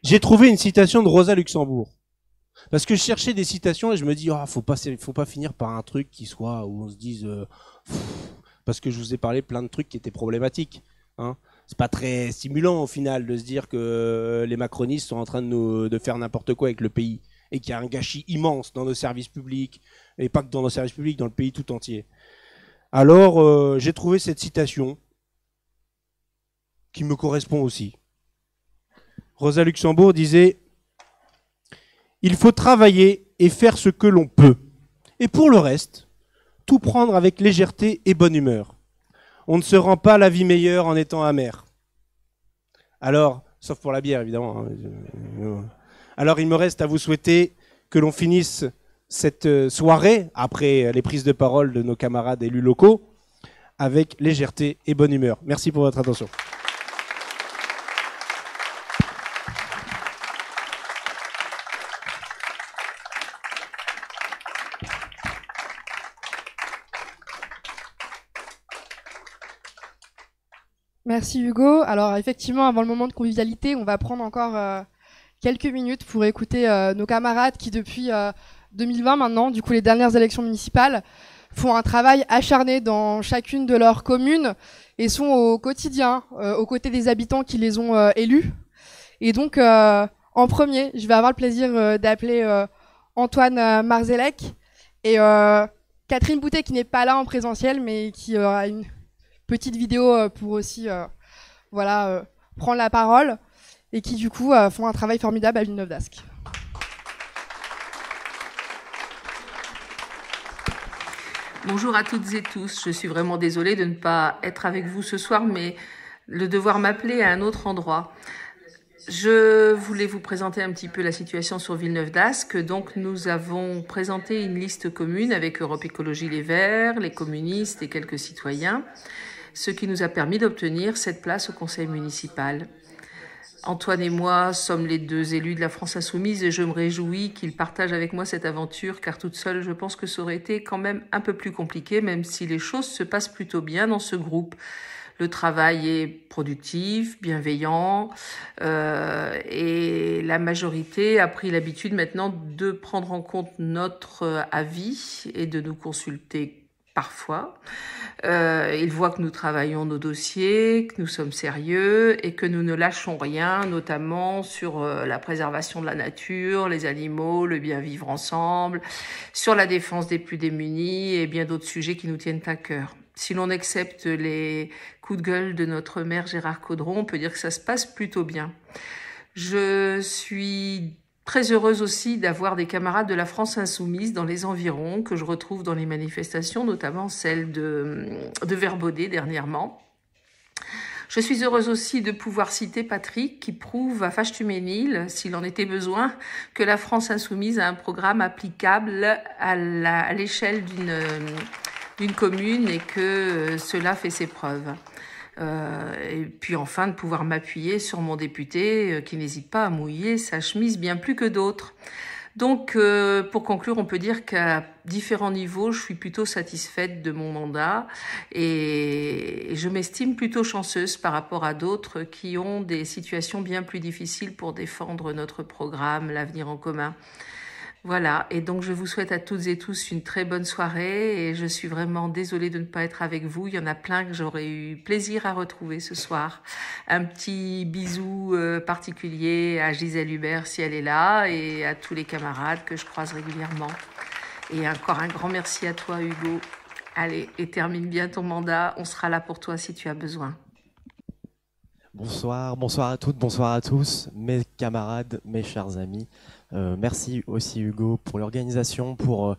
Speaker 3: j'ai trouvé une citation de Rosa Luxembourg. Parce que je cherchais des citations et je me dis, faut pas finir par un truc qui soit, où on se dise, parce que je vous ai parlé plein de trucs qui étaient problématiques, C'est pas très stimulant au final de se dire que les macronistes sont en train de faire n'importe quoi avec le pays et qu'il y a un gâchis immense dans nos services publics, et pas que dans nos services publics, dans le pays tout entier. Alors j'ai trouvé cette citation qui me correspond aussi. Rosa Luxembourg disait « Il faut travailler et faire ce que l'on peut. Et pour le reste, tout prendre avec légèreté et bonne humeur. On ne se rend pas la vie meilleure en étant amer. Alors, sauf pour la bière évidemment. Alors il me reste à vous souhaiter que l'on finisse cette soirée, après les prises de parole de nos camarades élus locaux, avec légèreté et bonne humeur. Merci pour votre attention.
Speaker 1: Merci Hugo. Alors effectivement, avant le moment de convivialité, on va prendre encore quelques minutes pour écouter nos camarades qui depuis 2020 maintenant, du coup les dernières élections municipales, font un travail acharné dans chacune de leurs communes et sont au quotidien aux côtés des habitants qui les ont élus. Et donc en premier, je vais avoir le plaisir d'appeler Antoine Marzelec et Catherine Boutet qui n'est pas là en présentiel mais qui aura une petite vidéo pour aussi prendre la parole et qui du coup font un travail formidable à Villeneuve d'Ascq.
Speaker 4: Bonjour à toutes et tous, je suis vraiment désolée de ne pas être avec vous ce soir, mais de devoir m'appeler à un autre endroit. Je voulais vous présenter un petit peu la situation sur Villeneuve d'Ascq. Donc nous avons présenté une liste commune avec Europe Écologie Les Verts, les communistes et quelques citoyens, ce qui nous a permis d'obtenir cette place au conseil municipal. Antoine et moi sommes les deux élus de la France Insoumise et je me réjouis qu'il partage avec moi cette aventure car toute seule, je pense que ça aurait été quand même un peu plus compliqué, même si les choses se passent plutôt bien dans ce groupe. Le travail est productif, bienveillant et la majorité a pris l'habitude maintenant de prendre en compte notre avis et de nous consulter parfois. Ils voient que nous travaillons nos dossiers, que nous sommes sérieux et que nous ne lâchons rien, notamment sur la préservation de la nature, les animaux, le bien vivre ensemble, sur la défense des plus démunis et bien d'autres sujets qui nous tiennent à cœur. Si l'on accepte les coups de gueule de notre maire Gérard Caudron, on peut dire que ça se passe plutôt bien. Je suis très heureuse aussi d'avoir des camarades de la France Insoumise dans les environs, que je retrouve dans les manifestations, notamment celle de Verbaudet dernièrement. Je suis heureuse aussi de pouvoir citer Patrick, qui prouve à Fâche-Tuménil, s'il en était besoin, que la France Insoumise a un programme applicable à l'échelle d'une commune et que cela fait ses preuves. Et puis enfin de pouvoir m'appuyer sur mon député qui n'hésite pas à mouiller sa chemise bien plus que d'autres. Donc pour conclure, on peut dire qu'à différents niveaux, je suis plutôt satisfaite de mon mandat et je m'estime plutôt chanceuse par rapport à d'autres qui ont des situations bien plus difficiles pour défendre notre programme, l'avenir en commun. Voilà, et donc je vous souhaite à toutes et tous une très bonne soirée et je suis vraiment désolée de ne pas être avec vous. Il y en a plein que j'aurais eu plaisir à retrouver ce soir. Un petit bisou particulier à Gisèle Hubert si elle est là et à tous les camarades que je croise régulièrement. Et encore un grand merci à toi Hugo. Allez, et termine bien ton mandat, on sera là pour toi si tu as besoin.
Speaker 7: Bonsoir à toutes, bonsoir à tous, mes camarades, mes chers amis. Merci aussi Hugo pour l'organisation, pour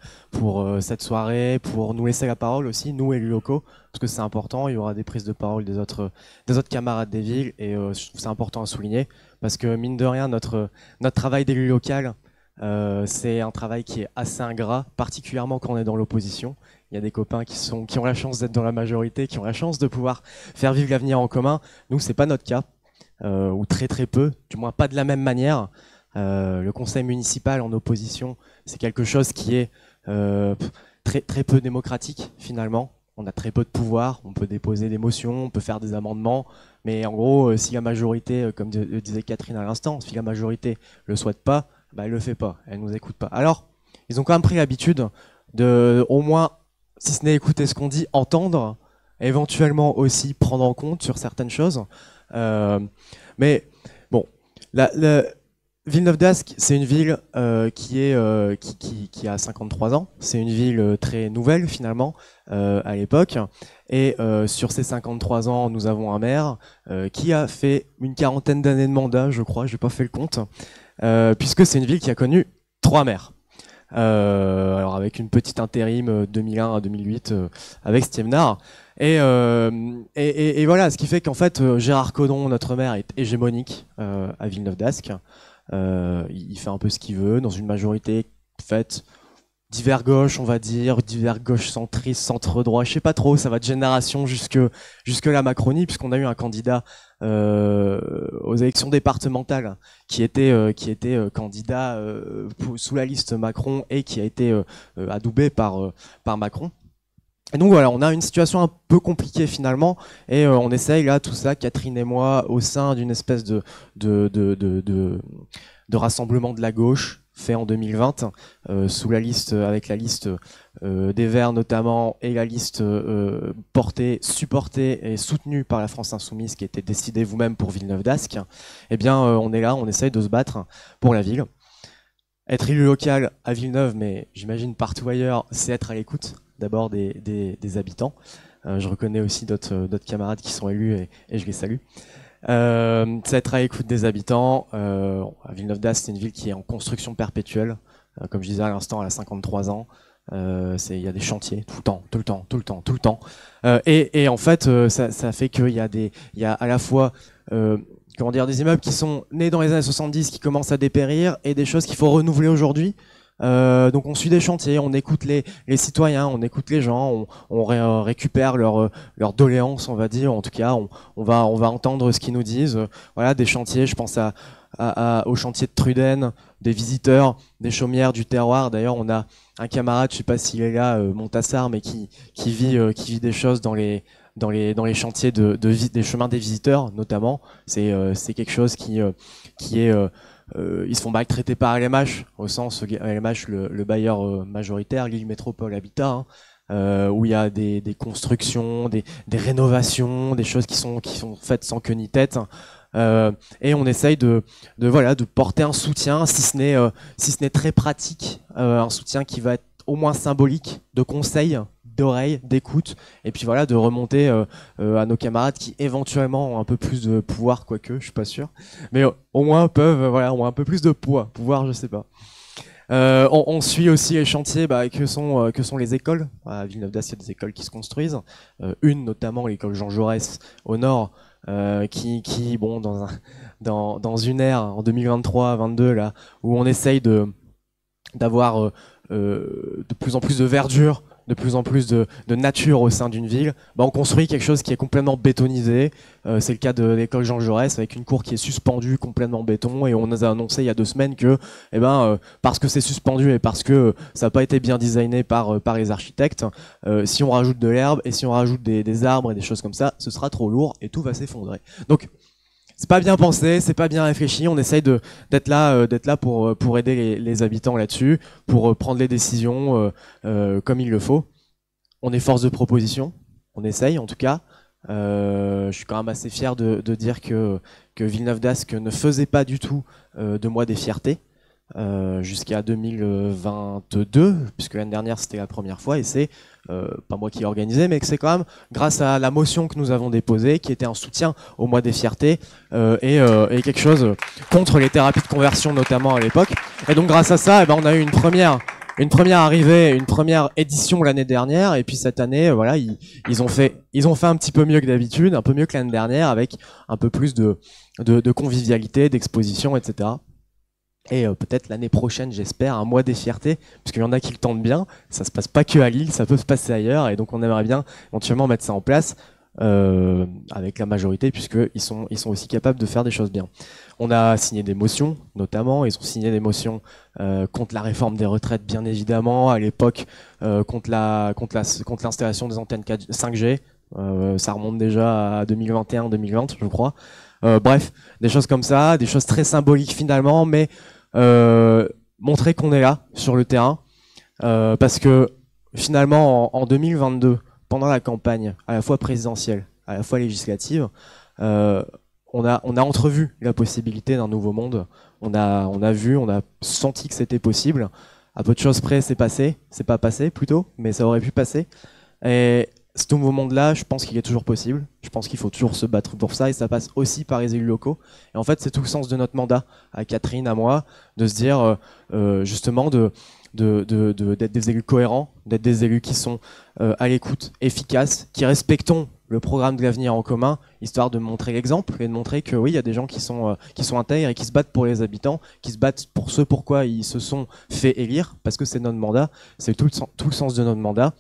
Speaker 7: cette soirée, pour nous laisser la parole aussi, nous élus locaux, parce que c'est important, il y aura des prises de parole des autres camarades des villes et je trouve c'est important à souligner, parce que mine de rien, notre travail d'élu local, c'est un travail qui est assez ingrat, particulièrement quand on est dans l'opposition. Il y a des copains qui ont la chance d'être dans la majorité, qui ont la chance de pouvoir faire vivre l'avenir en commun. Nous, c'est pas notre cas, ou très très peu, du moins pas de la même manière. Le conseil municipal en opposition, c'est quelque chose qui est très très peu démocratique finalement. On a très peu de pouvoir, on peut déposer des motions, on peut faire des amendements, mais en gros, si la majorité, comme disait Catherine à l'instant, si la majorité le souhaite pas, bah elle le fait pas, elle nous écoute pas. Alors, ils ont quand même pris l'habitude de, au moins, si ce n'est écouter ce qu'on dit, entendre, éventuellement aussi prendre en compte sur certaines choses. Mais bon, Villeneuve d'Ascq, c'est une ville qui a 53 ans. C'est une ville très nouvelle finalement à l'époque. Et sur ces 53 ans, nous avons un maire qui a fait une quarantaine d'années de mandat, je crois. J'ai pas fait le compte, puisque c'est une ville qui a connu 3 maires. alors avec une petite intérim 2001 à 2008 avec Stiemnar. Et voilà, ce qui fait qu'en fait Gérard Collomb, notre maire, est hégémonique à Villeneuve d'Ascq. Il fait un peu ce qu'il veut dans une majorité faite divers gauche, on va dire, divers gauche centriste, centre droit, je sais pas trop, ça va de génération jusque la Macronie, puisqu'on a eu un candidat aux élections départementales qui était candidat sous la liste Macron et qui a été adoubé par Macron. Et donc voilà, on a une situation un peu compliquée finalement, et on essaye là tout ça, Catherine et moi, au sein d'une espèce de rassemblement de la gauche fait en 2020 sous la liste, avec la liste des Verts notamment, et la liste portée, supportée et soutenue par la France Insoumise qui était décidée vous-même pour Villeneuve d'Ascq. Eh bien on est là, on essaye de se battre pour la ville. Être élu local à Villeneuve, mais j'imagine partout ailleurs, c'est être à l'écoute d'abord des habitants. Je reconnais aussi d'autres camarades qui sont élus et je les salue. C'est être à l'écoute des habitants. À Villeneuve d'Ascq, c'est une ville qui est en construction perpétuelle. Comme je disais à l'instant, elle a 53 ans. Il y a des chantiers tout le temps. Et en fait, ça fait qu'il y a à la fois des immeubles qui sont nés dans les années 70 qui commencent à dépérir et des choses qu'il faut renouveler aujourd'hui. Donc on suit des chantiers, on écoute les citoyens, on écoute les gens, on récupère leurs doléances, on va dire. En tout cas, on va entendre ce qu'ils nous disent. Voilà, des chantiers, je pense au chantier de Truden, des visiteurs, des chaumières du terroir. D'ailleurs, on a un camarade, je sais pas s'il est là, Montassar, mais qui vit des choses dans les chantiers des chemins des visiteurs, notamment. C'est quelque chose qui est ils se font maltraiter par LMH, au sens LMH, le bailleur majoritaire, Lille Métropole Habitat, où il y a des constructions, des rénovations, des choses qui sont faites sans queue ni tête. Et on essaye de porter un soutien, si ce n'est très pratique, un soutien qui va être au moins symbolique, de conseils, d'oreilles, d'écoute, et puis voilà, de remonter à nos camarades qui éventuellement ont un peu plus de pouvoir, quoique, je suis pas sûr, mais au moins ont un peu plus de pouvoir, je sais pas. On suit aussi les chantiers que sont les écoles. À Villeneuve d'Ascq, il y a des écoles qui se construisent. Une notamment, l'école Jean Jaurès au nord, qui dans une ère en 2023-22 là où on essaye d'avoir de plus en plus de verdure, de plus en plus de nature au sein d'une ville, on construit quelque chose qui est complètement bétonisé. C'est le cas de l'école Jean Jaurès, avec une cour qui est suspendue complètement en béton, et on nous a annoncé il y a 2 semaines que parce que c'est suspendu et parce que ça n'a pas été bien designé par les architectes, si on rajoute de l'herbe et si on rajoute des arbres et des choses comme ça, ce sera trop lourd et tout va s'effondrer. Donc c'est pas bien pensé, c'est pas bien réfléchi. On essaye d'être là pour aider les habitants là-dessus, pour prendre les décisions comme il le faut. On est force de proposition, on essaye en tout cas. Je suis quand même assez fier de dire que Villeneuve d'Ascq ne faisait pas du tout de moi des fiertés jusqu'à 2022, puisque l'année dernière c'était la première fois, et c'est pas moi qui l'ai organisé, mais que c'est quand même grâce à la motion que nous avons déposée, qui était un soutien au mois des fiertés et quelque chose contre les thérapies de conversion notamment à l'époque. Et donc grâce à ça, on a eu une première arrivée, une première édition l'année dernière, et puis cette année, voilà, ils ont fait un petit peu mieux que d'habitude, un peu mieux que l'année dernière, avec un peu plus de convivialité, d'exposition, etc. Et peut-être l'année prochaine, j'espère, un mois des fiertés, puisqu'il y en a qui le tentent bien. Ça se passe pas que à Lille, ça peut se passer ailleurs, et donc on aimerait bien éventuellement mettre ça en place avec la majorité, puisqu'ils sont aussi capables de faire des choses bien. On a signé des motions, notamment. Ils ont signé des motions contre la réforme des retraites, bien évidemment, à l'époque, contre l'installation des antennes 5G. Ça remonte déjà à 2021-2020, je crois. Bref, des choses comme ça, des choses très symboliques finalement, mais montrer qu'on est là sur le terrain, parce que finalement en 2022, pendant la campagne à la fois présidentielle, à la fois législative, on a entrevu la possibilité d'un nouveau monde. On a senti que c'était possible. À peu de choses près, c'est pas passé plutôt, mais ça aurait pu passer. Et ce nouveau monde-là, je pense qu'il est toujours possible. Je pense qu'il faut toujours se battre pour ça, et ça passe aussi par les élus locaux. Et en fait, c'est tout le sens de notre mandat, à Catherine, à moi, de se dire justement de d'être des élus cohérents, d'être des élus qui sont à l'écoute, efficaces, qui respectons le programme de l'avenir en commun, histoire de montrer l'exemple et de montrer que oui, il y a des gens qui sont intègres et qui se battent pour les habitants, qui se battent pour ce pourquoi ils se sont fait élire, parce que c'est notre mandat, c'est tout le sens de notre mandat,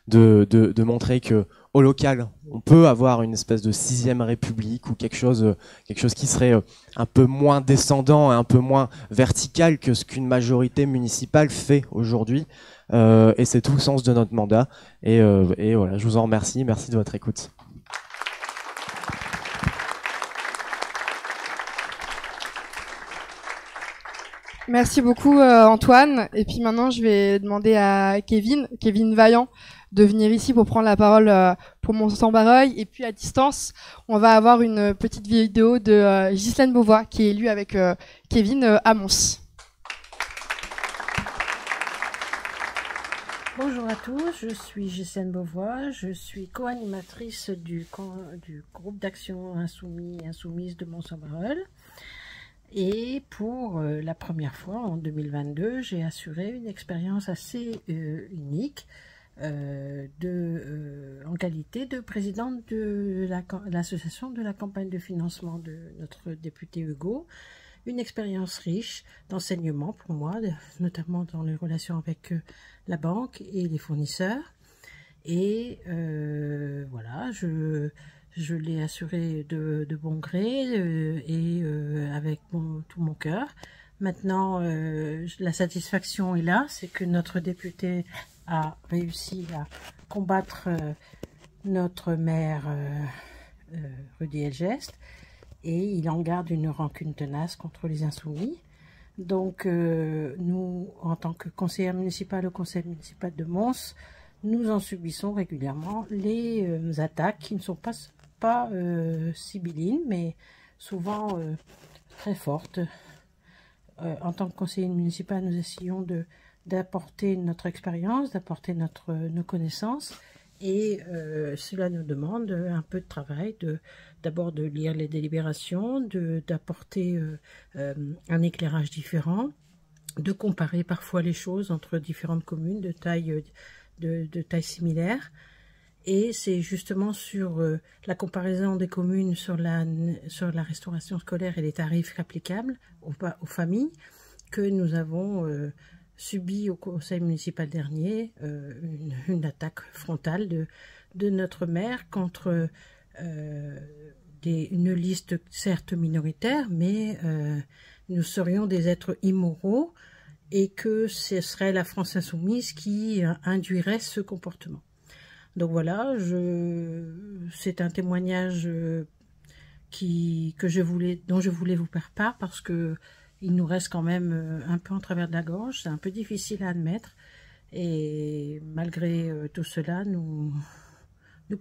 Speaker 7: de montrer que au local, on peut avoir une espèce de 6e république ou quelque chose qui serait un peu moins descendant et un peu moins vertical que ce qu'une majorité municipale fait aujourd'hui. Et c'est tout le sens de notre mandat. Et voilà, je vous en remercie. Merci de votre écoute.
Speaker 1: Merci beaucoup Antoine. Et puis maintenant, je vais demander à Kevin Vaillant, de venir ici pour prendre la parole pour Mons-en-Barœul. Et puis à distance, on va avoir une petite vidéo de Ghislaine Beauvois, qui est élue avec Kevin à Mons.
Speaker 12: Bonjour à tous, je suis Ghislaine Beauvois, je suis co-animatrice du groupe d'action Insoumis et Insoumises de Mons-en-Barœul. Et pour la première fois en 2022, j'ai assuré une expérience assez unique en qualité de présidente de l'association de la campagne de financement de notre député Hugo. Une expérience riche d'enseignement pour moi, notamment dans les relations avec la banque et les fournisseurs. Et voilà, je l'ai assuré de bon gré et avec tout mon cœur. Maintenant, la satisfaction est là, c'est que notre député a réussi à combattre notre maire Rudy Elgest, et il en garde une rancune tenace contre les insoumis. Donc nous, en tant que conseillère municipale au conseil municipal de Mons, nous en subissons régulièrement les attaques qui ne sont pas sibyllines, mais souvent très fortes. En tant que conseiller municipal, nous essayons d'apporter notre expérience, d'apporter nos connaissances, et cela nous demande un peu de travail, d'abord de lire les délibérations, d'apporter un éclairage différent, de comparer parfois les choses entre différentes communes de taille similaire. Et c'est justement sur la comparaison des communes sur la restauration scolaire et les tarifs applicables aux familles que nous avons subi au conseil municipal dernier une attaque frontale de notre maire contre une liste certes minoritaire, mais nous serions des êtres immoraux et que ce serait la France insoumise qui induirait ce comportement. Donc voilà, c'est un témoignage dont je voulais vous faire part, parce que il nous reste quand même un peu en travers de la gorge, c'est un peu difficile à admettre, et malgré tout cela, nous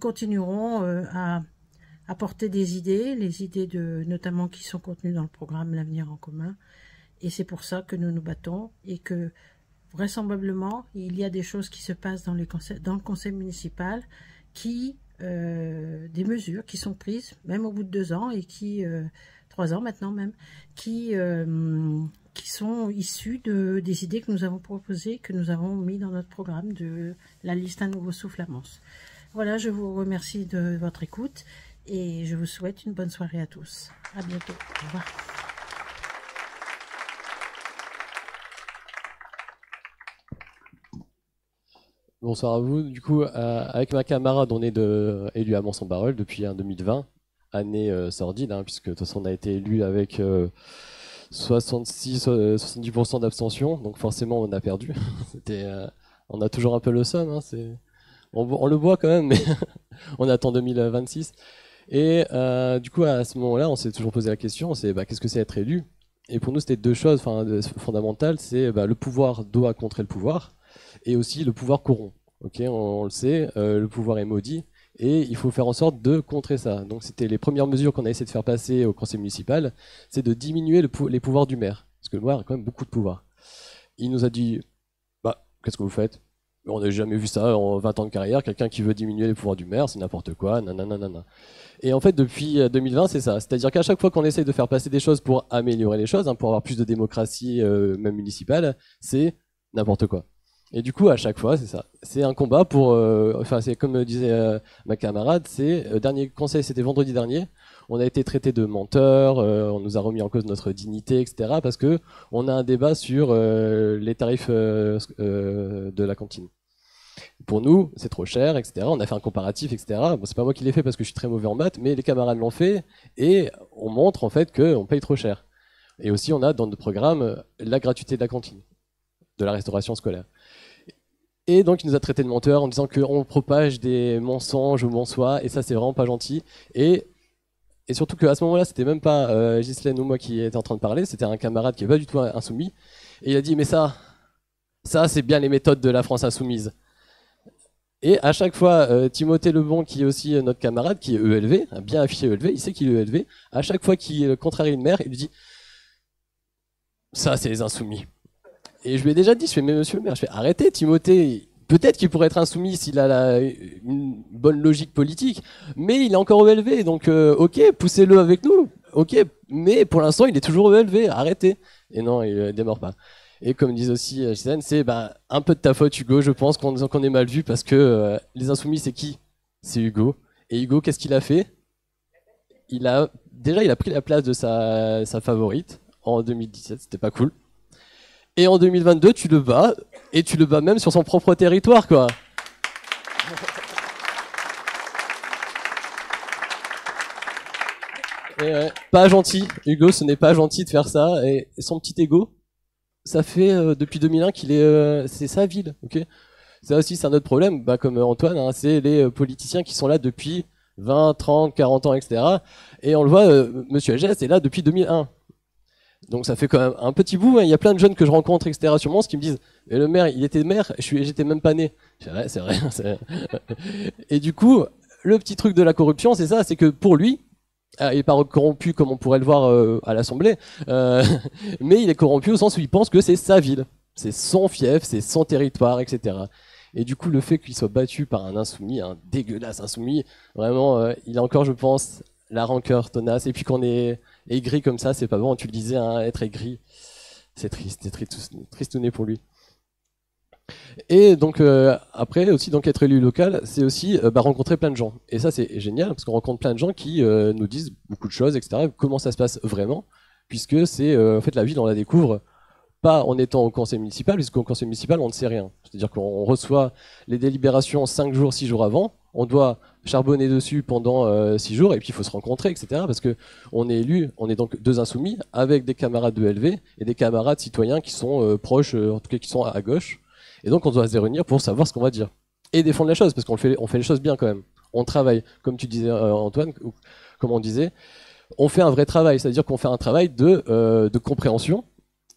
Speaker 12: continuerons à apporter des idées, les idées notamment qui sont contenues dans le programme L'Avenir en commun, et c'est pour ça que nous nous battons, et que vraisemblablement, il y a des choses qui se passent dans le conseil municipal, des mesures qui sont prises, même au bout de 2 ans, et 3 ans maintenant même, qui sont issues des idées que nous avons proposées, que nous avons mis dans notre programme de la liste Un nouveau souffle à Mons. Voilà, je vous remercie de votre écoute, et je vous souhaite une bonne soirée à tous. À bientôt. Au revoir.
Speaker 13: Bonsoir à vous. Du coup, avec ma camarade, on est élu à Mons-en-Barœul depuis 2020, année sordide, puisque de toute façon on a été élu avec 70% d'abstention, donc forcément on a perdu. On a toujours un peu le seum, on le voit quand même, mais on attend 2026. Et du coup, à ce moment-là, on s'est toujours posé la question, qu'est-ce que c'est être élu? Et pour nous, c'était 2 choses fondamentales, c'est le pouvoir doit contrer le pouvoir, et aussi le pouvoir corrompt. On le sait, le pouvoir est maudit, et il faut faire en sorte de contrer ça. Donc c'était les premières mesures qu'on a essayé de faire passer au conseil municipal, c'est de diminuer les pouvoirs du maire, parce que le maire a quand même beaucoup de pouvoir. Il nous a dit, qu'est-ce que vous faites? On n'a jamais vu ça en 20 ans de carrière, quelqu'un qui veut diminuer les pouvoirs du maire, c'est n'importe quoi, nanana. Et en fait, depuis 2020, c'est ça. C'est-à-dire qu'à chaque fois qu'on essaye de faire passer des choses pour améliorer les choses, pour avoir plus de démocratie, même municipale, c'est n'importe quoi. Et du coup, à chaque fois, c'est ça. C'est un combat pour... Enfin, c'est comme disait ma camarade, c'est dernier conseil, c'était vendredi dernier. On a été traité de menteurs, on nous a remis en cause notre dignité, etc. Parce que on a un débat sur les tarifs de la cantine. Pour nous, c'est trop cher, etc. On a fait un comparatif, etc. Bon, c'est pas moi qui l'ai fait parce que je suis très mauvais en maths, mais les camarades l'ont fait et on montre en fait qu'on paye trop cher. Et aussi, on a dans notre programme la gratuité de la cantine, de la restauration scolaire. Et donc, il nous a traité de menteurs en disant qu'on propage des mensonges ou monsois, et ça, c'est vraiment pas gentil. Et surtout qu'à ce moment-là, c'était même pas Ghislaine ou moi qui était en train de parler, c'était un camarade qui n'est pas du tout insoumis. Et il a dit, mais ça c'est bien les méthodes de la France insoumise. Et à chaque fois, Timothée Lebon, qui est aussi notre camarade, qui est ELV, bien affiché ELV, il sait qu'il est ELV, à chaque fois qu'il contrarie une mère, il lui dit, ça, c'est les insoumis. Et je lui ai déjà dit, je fais, mais monsieur le maire, je fais, arrêtez Timothée, peut-être qu'il pourrait être insoumis s'il a une bonne logique politique, mais il est encore ELV, donc ok, poussez-le avec nous, ok, mais pour l'instant il est toujours ELV, arrêtez. Et non, il ne démord pas. Et comme disent aussi Gisèle, c'est un peu de ta faute Hugo, je pense qu'on est mal vu, parce que les insoumis c'est qui? C'est Hugo. Et Hugo, qu'est-ce qu'il a fait? Il a pris la place de sa favorite en 2017, c'était pas cool. Et en 2022, tu le bats, et tu le bats même sur son propre territoire, quoi. Et pas gentil, Hugo, ce n'est pas gentil de faire ça. Et son petit ego, ça fait depuis 2001 qu'il est, c'est sa ville, ok. Ça aussi, c'est un autre problème, comme Antoine, hein, c'est les politiciens qui sont là depuis 20, 30, 40 ans, etc. Et on le voit, Monsieur Agès est là depuis 2001. Donc ça fait quand même un petit bout, hein. Il y a plein de jeunes que je rencontre, etc. sur Mons qui me disent « Mais le maire, il était maire, j'étais même pas né. » C'est vrai. Et du coup, le petit truc de la corruption, c'est ça, c'est que pour lui, il est pas corrompu comme on pourrait le voir à l'Assemblée, mais il est corrompu au sens où il pense que c'est sa ville, c'est son fief, c'est son territoire, etc. Et du coup, le fait qu'il soit battu par un insoumis, un dégueulasse insoumis, vraiment, il a encore, je pense, la rancœur tenace. Et puis qu'on est aigri comme ça, c'est pas bon. Tu le disais, hein, être aigri, c'est triste, c'est tristouné pour lui. Et donc après aussi, donc être élu local, c'est aussi rencontrer plein de gens. Et ça, c'est génial parce qu'on rencontre plein de gens qui nous disent beaucoup de choses, etc. Comment ça se passe vraiment, puisque c'est en fait la ville, on la découvre pas en étant au conseil municipal, puisqu'au conseil municipal, on ne sait rien. C'est-à-dire qu'on reçoit les délibérations 5 jours, 6 jours avant, on doit charbonner dessus pendant 6 jours, et puis il faut se rencontrer, etc. Parce que on est élu, on est donc deux insoumis, avec des camarades de LV et des camarades citoyens qui sont proches, en tout cas qui sont à gauche. Et donc on doit se réunir pour savoir ce qu'on va dire. Et défendre la chose, parce qu'on fait les choses bien quand même. On travaille, comme tu disais Antoine, ou comme on disait, on fait un vrai travail, c'est-à-dire qu'on fait un travail de compréhension,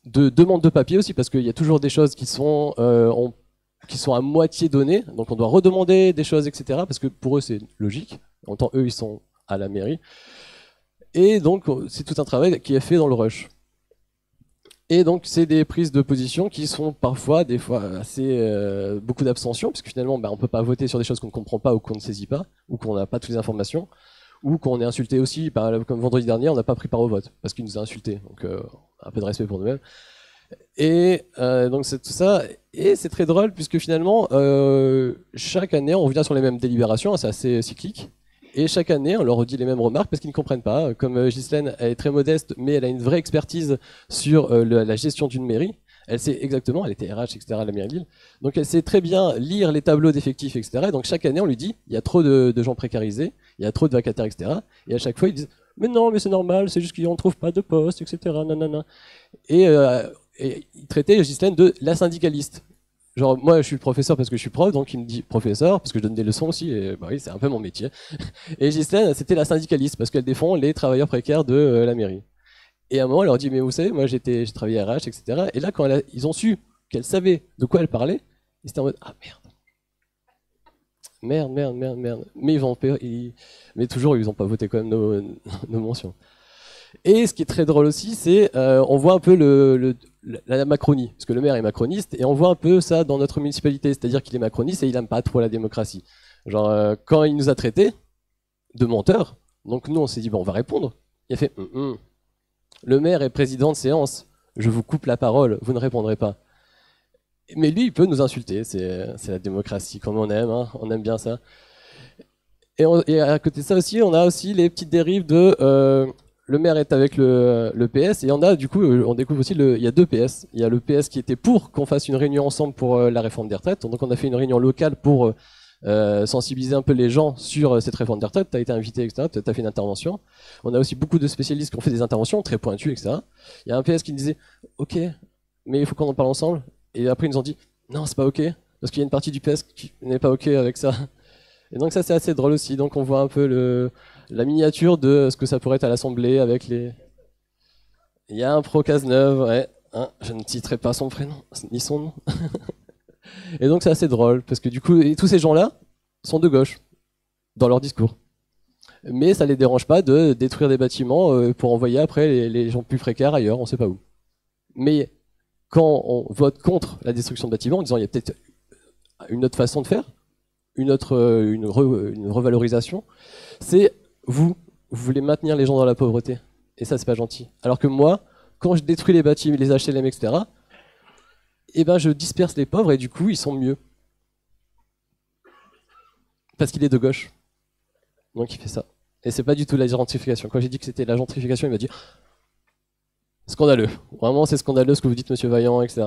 Speaker 13: de demande de papier aussi, parce qu'il y a toujours des choses qui sont à moitié données, donc on doit redemander des choses, etc. Parce que pour eux c'est logique, en tant eux ils sont à la mairie. Et donc c'est tout un travail qui est fait dans le rush. Et donc c'est des prises de position qui sont parfois, des fois, assez beaucoup d'abstention, puisque finalement on peut pas voter sur des choses qu'on ne comprend pas ou qu'on ne saisit pas, ou qu'on n'a pas toutes les informations, ou qu'on est insulté aussi, comme vendredi dernier, on n'a pas pris part au vote, parce qu'il nous a insultés, donc un peu de respect pour nous-mêmes. Et donc c'est tout ça, et c'est très drôle, puisque finalement, chaque année, on revient sur les mêmes délibérations, hein, c'est assez cyclique, et chaque année, on leur redit les mêmes remarques parce qu'ils ne comprennent pas. Comme Ghislaine, elle est très modeste, mais elle a une vraie expertise sur la gestion d'une mairie. Elle sait exactement, elle était RH, etc. à la mairie de Lille. Donc elle sait très bien lire les tableaux d'effectifs, etc. Et donc chaque année, on lui dit, il y a trop de gens précarisés, il y a trop de vacataires, etc. Et à chaque fois, ils disent, mais non, mais c'est normal, c'est juste qu'on ne trouve pas de poste, etc. Nanana. Et il traitait Ghislaine de la syndicaliste. Genre, moi, je suis professeur parce que je suis prof, donc il me dit professeur, parce que je donne des leçons aussi, et bah oui, c'est un peu mon métier. Et Ghislaine, c'était la syndicaliste, parce qu'elle défend les travailleurs précaires de la mairie. Et à un moment, elle leur dit, mais vous savez, moi, j'ai travaillé à RH, etc. Et là, quand ils ont su qu'elle savait de quoi elle parlait, ils étaient en mode, ah merde. Mais toujours, ils n'ont pas voté quand même nos mentions. Et ce qui est très drôle aussi, c'est on voit un peu la Macronie, parce que le maire est macroniste, et on voit un peu ça dans notre municipalité, c'est-à-dire qu'il est macroniste et il n'aime pas trop la démocratie. Genre, quand il nous a traités de menteurs, donc nous on s'est dit, bon, on va répondre. Il a fait, le maire est président de séance, je vous coupe la parole, vous ne répondrez pas. Mais lui, il peut nous insulter, c'est la démocratie comme on aime, hein, on aime bien ça. Et à côté de ça aussi, on a aussi les petites dérives de le maire est avec le PS, et du coup, on découvre aussi il y a deux PS. Il y a le PS qui était pour qu'on fasse une réunion ensemble pour la réforme des retraites. Donc on a fait une réunion locale pour sensibiliser un peu les gens sur cette réforme des retraites. Tu as été invité, etc. Tu as fait une intervention. On a aussi beaucoup de spécialistes qui ont fait des interventions très pointues, etc. Il y a un PS qui nous disait « Ok, mais il faut qu'on en parle ensemble ». Et après, ils nous ont dit « Non, c'est pas ok, parce qu'il y a une partie du PS qui n'est pas ok avec ça ». Et donc ça, c'est assez drôle aussi. Donc on voit un peu la miniature de ce que ça pourrait être à l'Assemblée avec les... Il y a un pro Cazeneuve, ouais. Hein, je ne citerai pas son prénom, ni son nom. Et donc c'est assez drôle, parce que du coup, tous ces gens-là sont de gauche, dans leur discours. Mais ça les dérange pas de détruire des bâtiments pour envoyer après les gens plus précaires ailleurs, on sait pas où. Mais quand on vote contre la destruction de bâtiments, en disant il y a peut-être une autre façon de faire, une revalorisation, c'est vous voulez maintenir les gens dans la pauvreté. Et ça, c'est pas gentil. Alors que moi, quand je détruis les bâtiments, les HLM, etc., eh ben, je disperse les pauvres et du coup, ils sont mieux. Parce qu'il est de gauche. Donc il fait ça. Et c'est pas du tout la gentrification. Quand j'ai dit que c'était la gentrification, il m'a dit scandaleux. Vraiment, c'est scandaleux ce que vous dites, monsieur Vaillant, etc.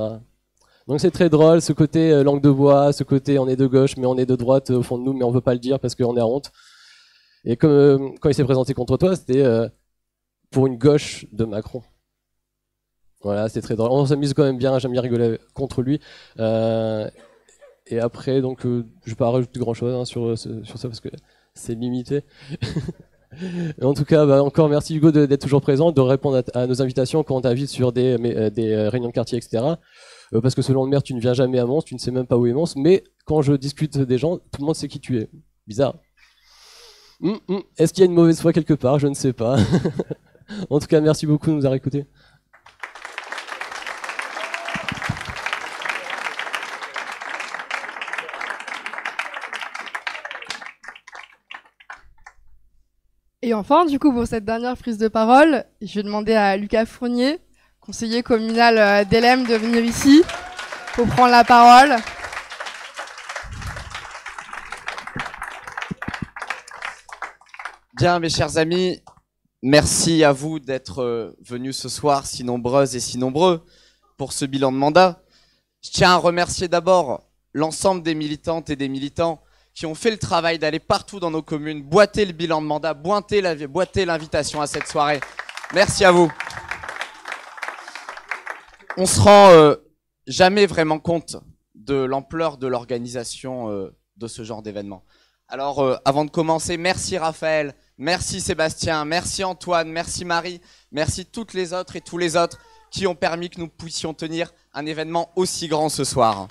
Speaker 13: Donc c'est très drôle, ce côté langue de bois, ce côté on est de gauche, mais on est de droite au fond de nous, mais on veut pas le dire parce qu'on est à honte. Et comme quand il s'est présenté contre toi, c'était pour une gauche de Macron. Voilà, c'est très drôle. On s'amuse quand même bien, j'aime bien rigoler contre lui. Et après, donc, je vais pas rajouter grand chose sur ça parce que c'est limité. En tout cas, encore merci Hugo d'être toujours présent, de répondre à nos invitations quand on t'invite sur des réunions de quartier, etc. Parce que selon le maire, tu ne viens jamais à Mons, tu ne sais même pas où est Mons, mais quand je discute des gens, tout le monde sait qui tu es. Bizarre. Est-ce qu'il y a une mauvaise foi quelque part? Je ne sais pas. En tout cas, merci beaucoup de nous avoir écoutés.
Speaker 1: Et enfin, du coup, pour cette dernière prise de parole, je vais demander à Lucas Fournier, conseiller communal d'Elem, de venir ici pour prendre la parole.
Speaker 14: Bien, mes chers amis, merci à vous d'être venus ce soir, si nombreuses et si nombreux, pour ce bilan de mandat. Je tiens à remercier d'abord l'ensemble des militantes et des militants qui ont fait le travail d'aller partout dans nos communes, boiter le bilan de mandat, boiter l'invitation à cette soirée. Merci à vous. On se rend jamais vraiment compte de l'ampleur de l'organisation de ce genre d'événement. Alors, avant de commencer, merci Raphaël, merci Sébastien, merci Antoine, merci Marie, merci toutes les autres et tous les autres qui ont permis que nous puissions tenir un événement aussi grand ce soir.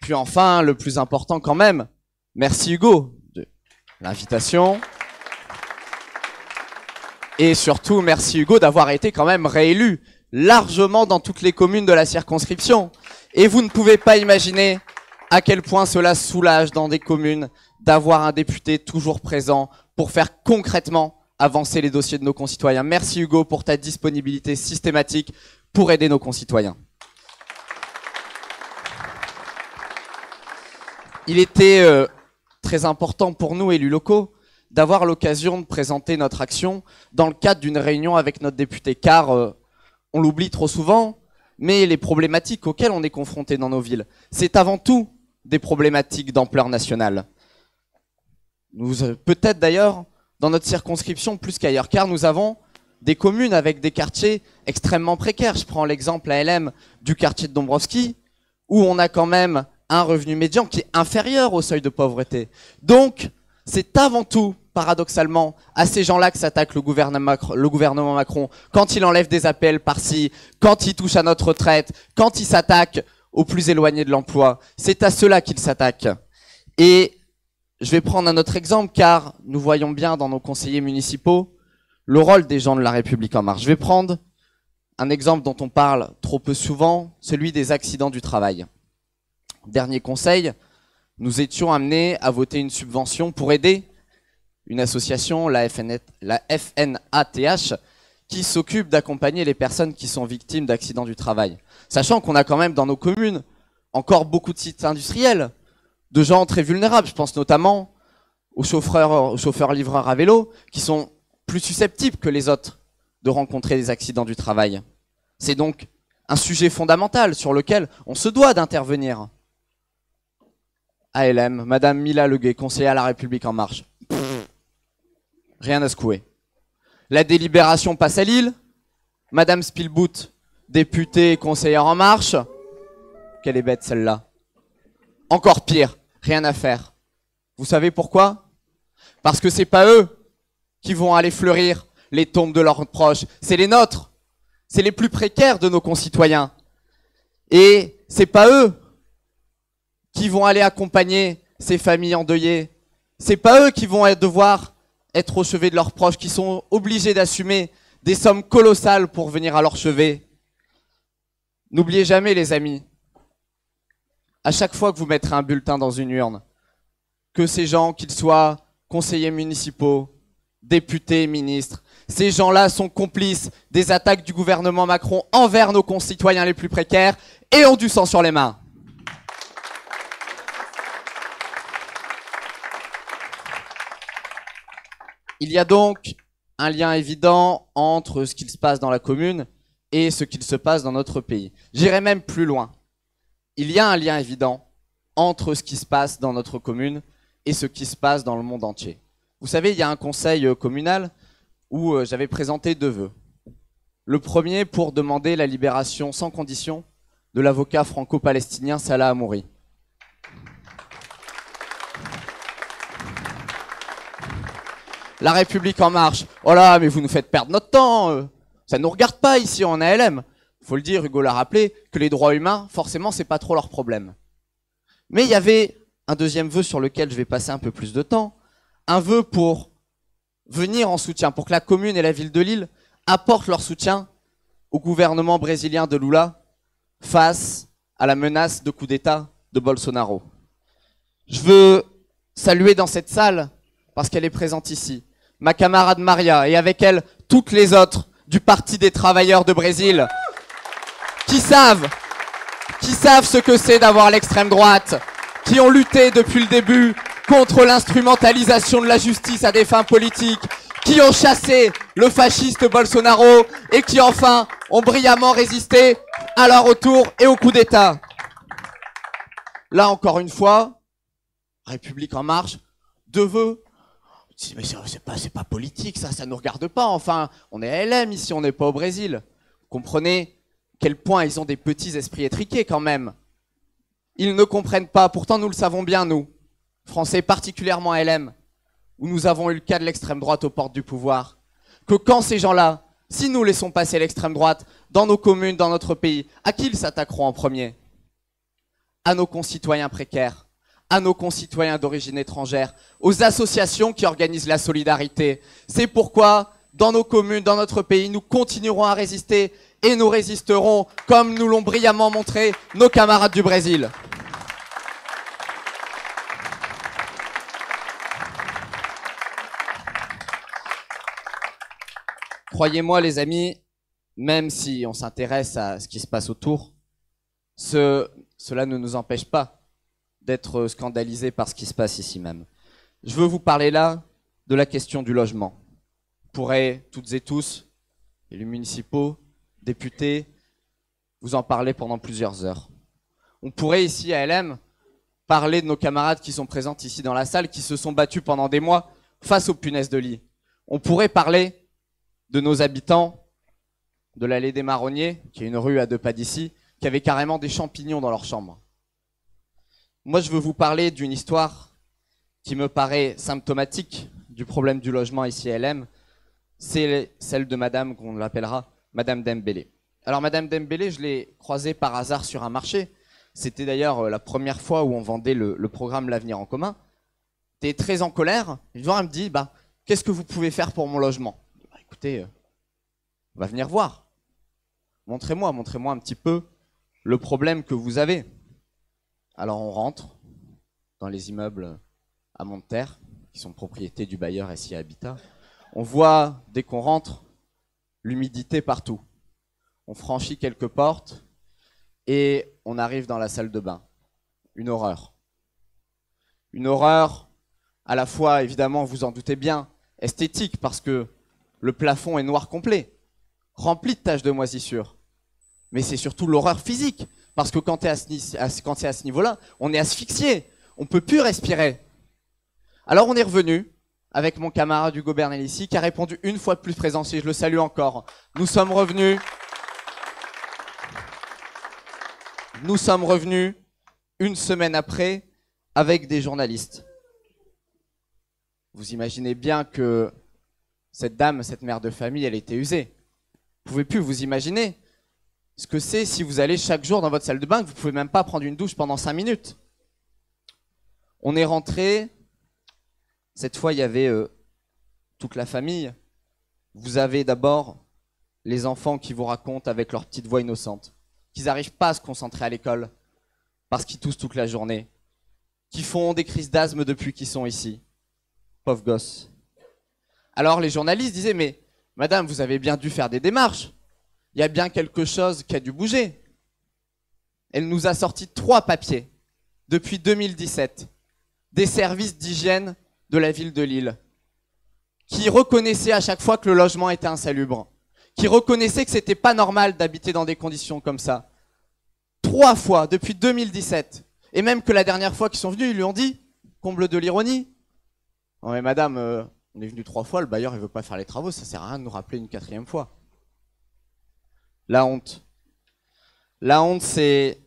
Speaker 14: Puis enfin, le plus important quand même, merci Hugo de l'invitation. Et surtout, merci Hugo d'avoir été quand même réélu largement dans toutes les communes de la circonscription. Et vous ne pouvez pas imaginer à quel point cela soulage dans des communes d'avoir un député toujours présent pour faire concrètement avancer les dossiers de nos concitoyens. Merci Hugo pour ta disponibilité systématique pour aider nos concitoyens. Il était très important pour nous, élus locaux, d'avoir l'occasion de présenter notre action dans le cadre d'une réunion avec notre député, car on l'oublie trop souvent, mais les problématiques auxquelles on est confronté dans nos villes, c'est avant tout des problématiques d'ampleur nationale. Peut-être d'ailleurs dans notre circonscription plus qu'ailleurs, car nous avons des communes avec des quartiers extrêmement précaires. Je prends l'exemple à LM du quartier de Dombrowski, où on a quand même un revenu médian qui est inférieur au seuil de pauvreté. Donc, c'est avant tout, paradoxalement, à ces gens-là que s'attaque le gouvernement Macron quand il enlève des APL par-ci, quand il touche à notre retraite, quand il s'attaque aux plus éloignés de l'emploi. C'est à ceux-là qu'il s'attaque. Et je vais prendre un autre exemple, car nous voyons bien dans nos conseillers municipaux le rôle des gens de la République en marche. Je vais prendre un exemple dont on parle trop peu souvent, celui des accidents du travail. Dernier conseil, nous étions amenés à voter une subvention pour aider une association, la FNATH, qui s'occupe d'accompagner les personnes qui sont victimes d'accidents du travail. Sachant qu'on a quand même dans nos communes encore beaucoup de sites industriels, de gens très vulnérables. Je pense notamment aux chauffeurs-livreurs à vélo, qui sont plus susceptibles que les autres de rencontrer des accidents du travail. C'est donc un sujet fondamental sur lequel on se doit d'intervenir. ALM, Madame Mila Leguet, conseillère à La République En Marche. Rien à secouer. La délibération passe à Lille. Madame Spielbout, députée et conseillère En Marche. Quelle est bête celle-là. Encore pire, rien à faire. Vous savez pourquoi? Parce que c'est pas eux qui vont aller fleurir les tombes de leurs proches. C'est les nôtres. C'est les plus précaires de nos concitoyens. Et c'est pas eux qui vont aller accompagner ces familles endeuillées. C'est pas eux qui vont devoir être au chevet de leurs proches, qui sont obligés d'assumer des sommes colossales pour venir à leur chevet. N'oubliez jamais, les amis, à chaque fois que vous mettrez un bulletin dans une urne, que ces gens, qu'ils soient conseillers municipaux, députés, ministres, ces gens-là sont complices des attaques du gouvernement Macron envers nos concitoyens les plus précaires et ont du sang sur les mains. Il y a donc un lien évident entre ce qu'il se passe dans la commune et ce qu'il se passe dans notre pays. J'irai même plus loin. Il y a un lien évident entre ce qui se passe dans notre commune et ce qui se passe dans le monde entier. Vous savez, il y a un conseil communal où j'avais présenté 2 vœux. Le premier pour demander la libération sans condition de l'avocat franco-palestinien Salah Hamouri. La République En Marche. Oh là, mais vous nous faites perdre notre temps. Ça ne nous regarde pas ici en ALM. Faut le dire, Hugo l'a rappelé, que les droits humains, forcément, c'est pas trop leur problème. Mais il y avait un deuxième vœu sur lequel je vais passer un peu plus de temps. Un vœu pour venir en soutien, pour que la commune et la ville de Lille apportent leur soutien au gouvernement brésilien de Lula face à la menace de coup d'État de Bolsonaro. Je veux saluer dans cette salle, parce qu'elle est présente ici, ma camarade Maria, et avec elle toutes les autres du Parti des travailleurs de Brésil, qui savent ce que c'est d'avoir l'extrême droite, qui ont lutté depuis le début contre l'instrumentalisation de la justice à des fins politiques, qui ont chassé le fasciste Bolsonaro et qui enfin ont brillamment résisté à leur retour et au coup d'État. Là encore une fois, République En Marche, 2 vœux. Mais c'est pas politique, ça nous regarde pas. Enfin, on est LM ici, on n'est pas au Brésil. Vous comprenez quel point ils ont des petits esprits étriqués quand même. Ils ne comprennent pas, pourtant nous le savons bien, nous, Français, particulièrement LM, où nous avons eu le cas de l'extrême droite aux portes du pouvoir, que quand ces gens-là, si nous laissons passer l'extrême droite dans nos communes, dans notre pays, à qui ils s'attaqueront en premier? À nos concitoyens précaires, à nos concitoyens d'origine étrangère, aux associations qui organisent la solidarité. C'est pourquoi, dans nos communes, dans notre pays, nous continuerons à résister et nous résisterons, comme nous l'ont brillamment montré nos camarades du Brésil. Croyez-moi, les amis, même si on s'intéresse à ce qui se passe autour, cela ne nous empêche pas d'être scandalisés par ce qui se passe ici même. Je veux vous parler là de la question du logement. Vous pourrez toutes et tous, élus municipaux, députés, vous en parler pendant plusieurs heures. On pourrait ici à LM parler de nos camarades qui sont présents ici dans la salle, qui se sont battus pendant des mois face aux punaises de lit. On pourrait parler de nos habitants de l'allée des Marronniers, qui est une rue à 2 pas d'ici, qui avaient carrément des champignons dans leur chambre. Moi, je veux vous parler d'une histoire qui me paraît symptomatique du problème du logement ici à LM. C'est celle de madame, qu'on l'appellera Madame Dembélé. Alors, Madame Dembélé, je l'ai croisée par hasard sur un marché. C'était d'ailleurs la première fois où on vendait le programme L'Avenir en commun. Elle était très en colère. Elle me dit, qu'est-ce que vous pouvez faire pour mon logement? Écoutez, on va venir voir. Montrez-moi un petit peu le problème que vous avez. Alors on rentre dans les immeubles à Monterre, qui sont propriété du bailleur SI Habitat. On voit, dès qu'on rentre, l'humidité partout. On franchit quelques portes et on arrive dans la salle de bain. Une horreur. Une horreur à la fois, évidemment, vous en doutez bien, esthétique, parce que le plafond est noir complet, rempli de taches de moisissure. Mais c'est surtout l'horreur physique, parce que quand c'est à ce niveau-là, on est asphyxié, on ne peut plus respirer. Alors on est revenu avec mon camarade Hugo Bernalici, qui a répondu une fois de plus présent, si je le salue encore. Nous sommes revenus une semaine après avec des journalistes. Vous imaginez bien que cette dame, cette mère de famille, elle était usée. Vous pouvez plus vous imaginer ce que c'est si vous allez chaque jour dans votre salle de bain, que vous pouvez même pas prendre une douche pendant 5 minutes. On est rentré. Cette fois, il y avait toute la famille. Vous avez d'abord les enfants qui vous racontent avec leur petite voix innocente qu'ils n'arrivent pas à se concentrer à l'école parce qu'ils toussent toute la journée, qui font des crises d'asthme depuis qu'ils sont ici. Pauvres gosses. Alors les journalistes disaient, mais madame, vous avez bien dû faire des démarches. Il y a bien quelque chose qui a dû bouger. Elle nous a sorti 3 papiers depuis 2017 des services d'hygiène de la ville de Lille qui reconnaissaient à chaque fois que le logement était insalubre, qui reconnaissaient que c'était pas normal d'habiter dans des conditions comme ça. 3 fois depuis 2017. Et même que la dernière fois qu'ils sont venus, ils lui ont dit, comble de l'ironie, non mais madame, on est venu 3 fois, le bailleur il veut pas faire les travaux, ça sert à rien de nous rappeler une 4e fois. La honte. La honte, c'est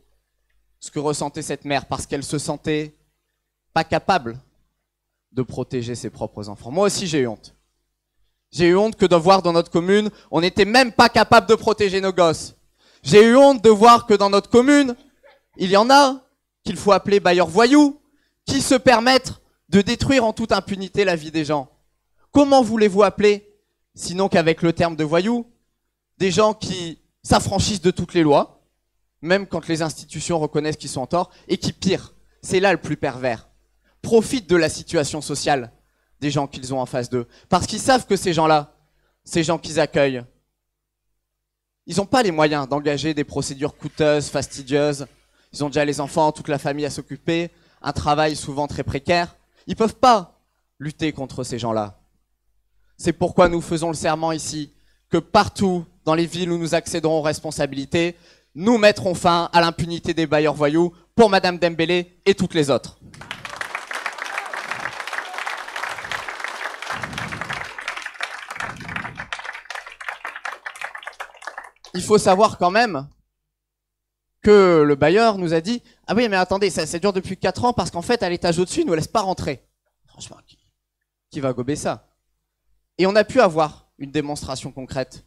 Speaker 14: ce que ressentait cette mère, parce qu'elle se sentait pas capable de protéger ses propres enfants. Moi aussi j'ai eu honte. J'ai eu honte que de voir dans notre commune, on n'était même pas capable de protéger nos gosses. J'ai eu honte de voir que dans notre commune, il y en a qu'il faut appeler bailleurs voyous, qui se permettent de détruire en toute impunité la vie des gens. Comment voulez-vous appeler, sinon qu'avec le terme de voyous, des gens qui s'affranchissent de toutes les lois, même quand les institutions reconnaissent qu'ils sont en tort, et qui, pire, c'est là le plus pervers, profitent de la situation sociale des gens qu'ils ont en face d'eux. Parce qu'ils savent que ces gens-là, ces gens qu'ils accueillent, ils n'ont pas les moyens d'engager des procédures coûteuses, fastidieuses. Ils ont déjà les enfants, toute la famille à s'occuper, un travail souvent très précaire. Ils ne peuvent pas lutter contre ces gens-là. C'est pourquoi nous faisons le serment ici, que partout dans les villes où nous accéderons aux responsabilités, nous mettrons fin à l'impunité des bailleurs voyous pour Madame Dembélé et toutes les autres. Il faut savoir quand même que le bailleur nous a dit « Ah oui, mais attendez, ça dure depuis 4 ans parce qu'en fait, à l'étage au-dessus, il ne nous laisse pas rentrer. » Franchement, qui va gober ça? Et on a pu avoir une démonstration concrète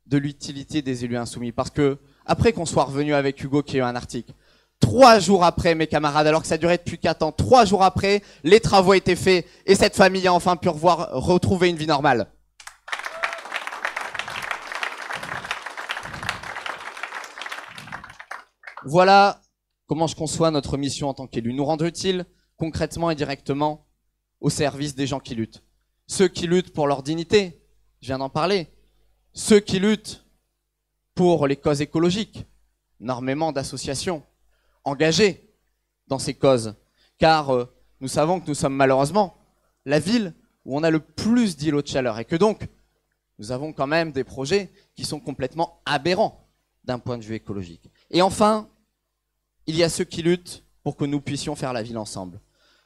Speaker 14: de l'utilité des élus insoumis. Parce que, après qu'on soit revenu avec Hugo qui a eu un article, 3 jours après, mes camarades, alors que ça durait depuis 4 ans, 3 jours après, les travaux étaient faits et cette famille a enfin pu retrouver une vie normale. Voilà comment je conçois notre mission en tant qu'élu. Nous rendre utile, concrètement et directement, au service des gens qui luttent. Ceux qui luttent pour leur dignité, je viens d'en parler. Ceux qui luttent pour les causes écologiques, énormément d'associations engagées dans ces causes. Car nous savons que nous sommes malheureusement la ville où on a le plus d'îlots de chaleur. Et que donc, nous avons quand même des projets qui sont complètement aberrants d'un point de vue écologique. Et enfin, il y a ceux qui luttent pour que nous puissions faire la ville ensemble.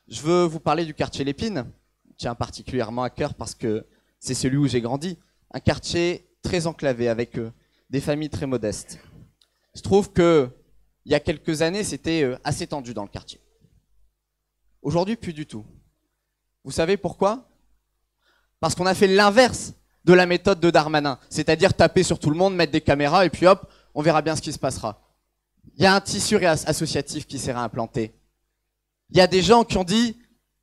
Speaker 14: Je veux vous parler du quartier Lépine, qui tient particulièrement à cœur parce que c'est celui où j'ai grandi. Un quartier très enclavé avec des familles très modestes. Il se trouve que il y a quelques années, c'était assez tendu dans le quartier. Aujourd'hui, plus du tout. Vous savez pourquoi? Parce qu'on a fait l'inverse de la méthode de Darmanin, c'est-à-dire taper sur tout le monde, mettre des caméras et puis hop, on verra bien ce qui se passera. Il y a un tissu associatif qui s'est réimplanté. Il y a des gens qui ont dit,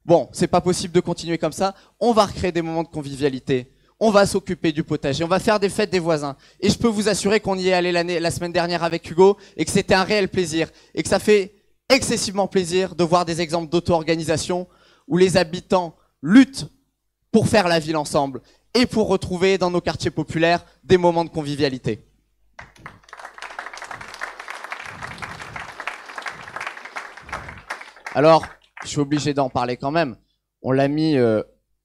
Speaker 14: bon, c'est pas possible de continuer comme ça, on va recréer des moments de convivialité, on va s'occuper du potager, on va faire des fêtes des voisins. Et je peux vous assurer qu'on y est allé la semaine dernière avec Hugo et que c'était un réel plaisir. Et que ça fait excessivement plaisir de voir des exemples d'auto-organisation où les habitants luttent pour faire la ville ensemble. et pour retrouver dans nos quartiers populaires des moments de convivialité. Alors, je suis obligé d'en parler quand même. On l'a mis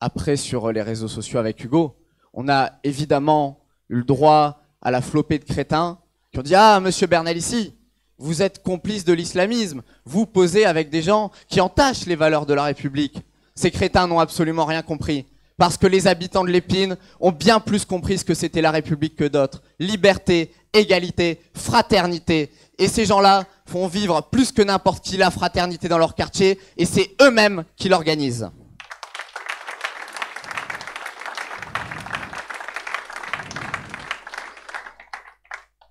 Speaker 14: après sur les réseaux sociaux avec Hugo. On a évidemment eu le droit à la flopée de crétins qui ont dit « Ah, monsieur Bernalicis, vous êtes complice de l'islamisme. Vous posez avec des gens qui entachent les valeurs de la République. » Ces crétins n'ont absolument rien compris. Parce que les habitants de l'Épine ont bien plus compris ce que c'était la République que d'autres. Liberté, égalité, fraternité. Et ces gens-là font vivre plus que n'importe qui la fraternité dans leur quartier, et c'est eux-mêmes qui l'organisent.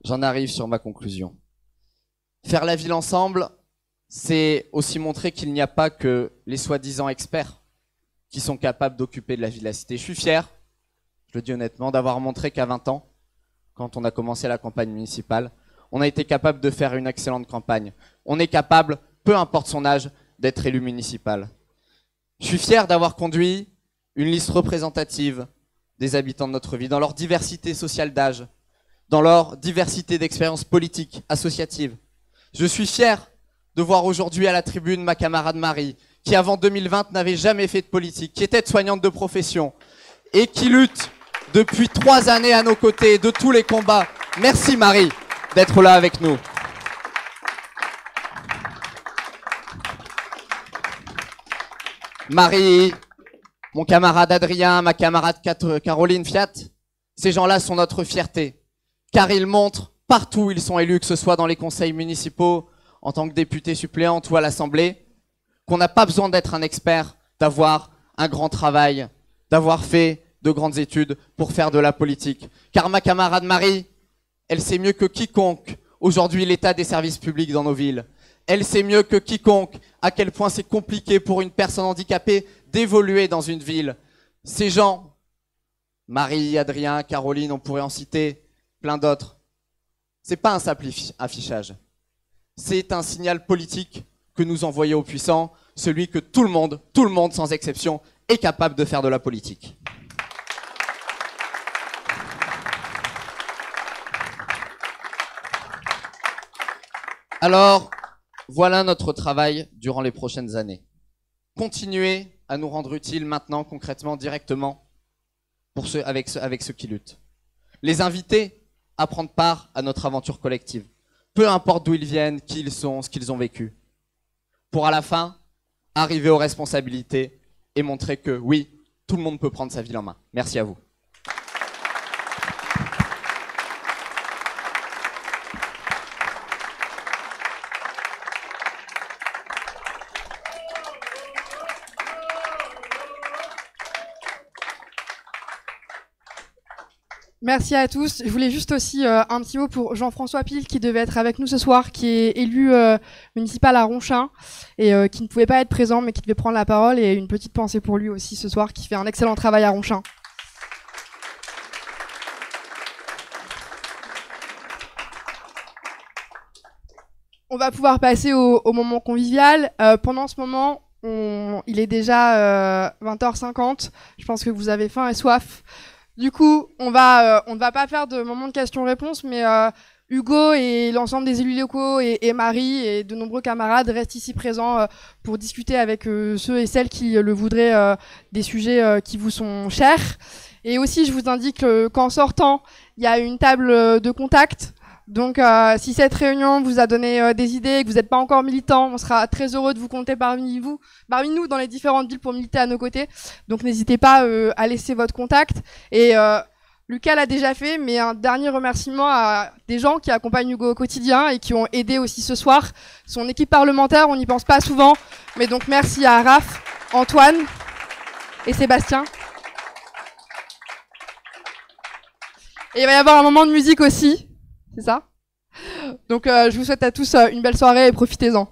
Speaker 14: J'en arrive sur ma conclusion. Faire la ville ensemble, c'est aussi montrer qu'il n'y a pas que les soi-disant experts qui sont capables d'occuper de la vie de la cité. Je suis fier, je le dis honnêtement, d'avoir montré qu'à 20 ans, quand on a commencé la campagne municipale, on a été capable de faire une excellente campagne. On est capable, peu importe son âge, d'être élu municipal. Je suis fier d'avoir conduit une liste représentative des habitants de notre ville, dans leur diversité sociale d'âge, dans leur diversité d'expériences politiques, associatives. Je suis fier de voir aujourd'hui à la tribune ma camarade Marie, qui avant 2020 n'avait jamais fait de politique, qui était soignante de profession et qui lutte depuis 3 années à nos côtés de tous les combats. Merci Marie d'être là avec nous. Marie, mon camarade Adrien, ma camarade Caroline Fiat, ces gens-là sont notre fierté, car ils montrent partout où ils sont élus, que ce soit dans les conseils municipaux, en tant que députés suppléantes ou à l'Assemblée, qu'on n'a pas besoin d'être un expert, d'avoir un grand travail, d'avoir fait de grandes études pour faire de la politique. Car ma camarade Marie, elle sait mieux que quiconque aujourd'hui l'état des services publics dans nos villes. Elle sait mieux que quiconque à quel point c'est compliqué pour une personne handicapée d'évoluer dans une ville. Ces gens, Marie, Adrien, Caroline, on pourrait en citer plein d'autres, c'est pas un simple affichage. C'est un signal politique que nous envoyons aux puissants, celui que tout le monde sans exception, est capable de faire de la politique. Alors, voilà notre travail durant les prochaines années. Continuez à nous rendre utiles maintenant, concrètement, directement, avec ceux qui luttent. Les inviter à prendre part à notre aventure collective. Peu importe d'où ils viennent, qui ils sont, ce qu'ils ont vécu. Pour à la fin, arriver aux responsabilités et montrer que oui, tout le monde peut prendre sa ville en main. Merci à vous.
Speaker 1: Merci à tous. Je voulais juste aussi un petit mot pour Jean-François Pile qui devait être avec nous ce soir, qui est élu municipal à Ronchin et qui ne pouvait pas être présent mais qui devait prendre la parole, et une petite pensée pour lui aussi ce soir, qui fait un excellent travail à Ronchin. On va pouvoir passer au moment convivial. Pendant ce moment, il est déjà 20h50. Je pense que vous avez faim et soif. Du coup, on ne va pas faire de moment de questions-réponses, mais Hugo et l'ensemble des élus locaux et Marie et de nombreux camarades restent ici présents pour discuter avec ceux et celles qui le voudraient des sujets qui vous sont chers. Et aussi, je vous indique qu'en sortant, il y a une table de contact. Donc, si cette réunion vous a donné des idées et que vous n'êtes pas encore militant, on sera très heureux de vous compter parmi nous dans les différentes villes pour militer à nos côtés. Donc, n'hésitez pas à laisser votre contact. Et Lucas l'a déjà fait, mais un dernier remerciement à des gens qui accompagnent Hugo au quotidien et qui ont aidé aussi ce soir. Son équipe parlementaire, on n'y pense pas souvent, mais donc merci à Raph, Antoine et Sébastien. Et il va y avoir un moment de musique aussi. C'est ça. Donc je vous souhaite à tous une belle soirée et profitez-en.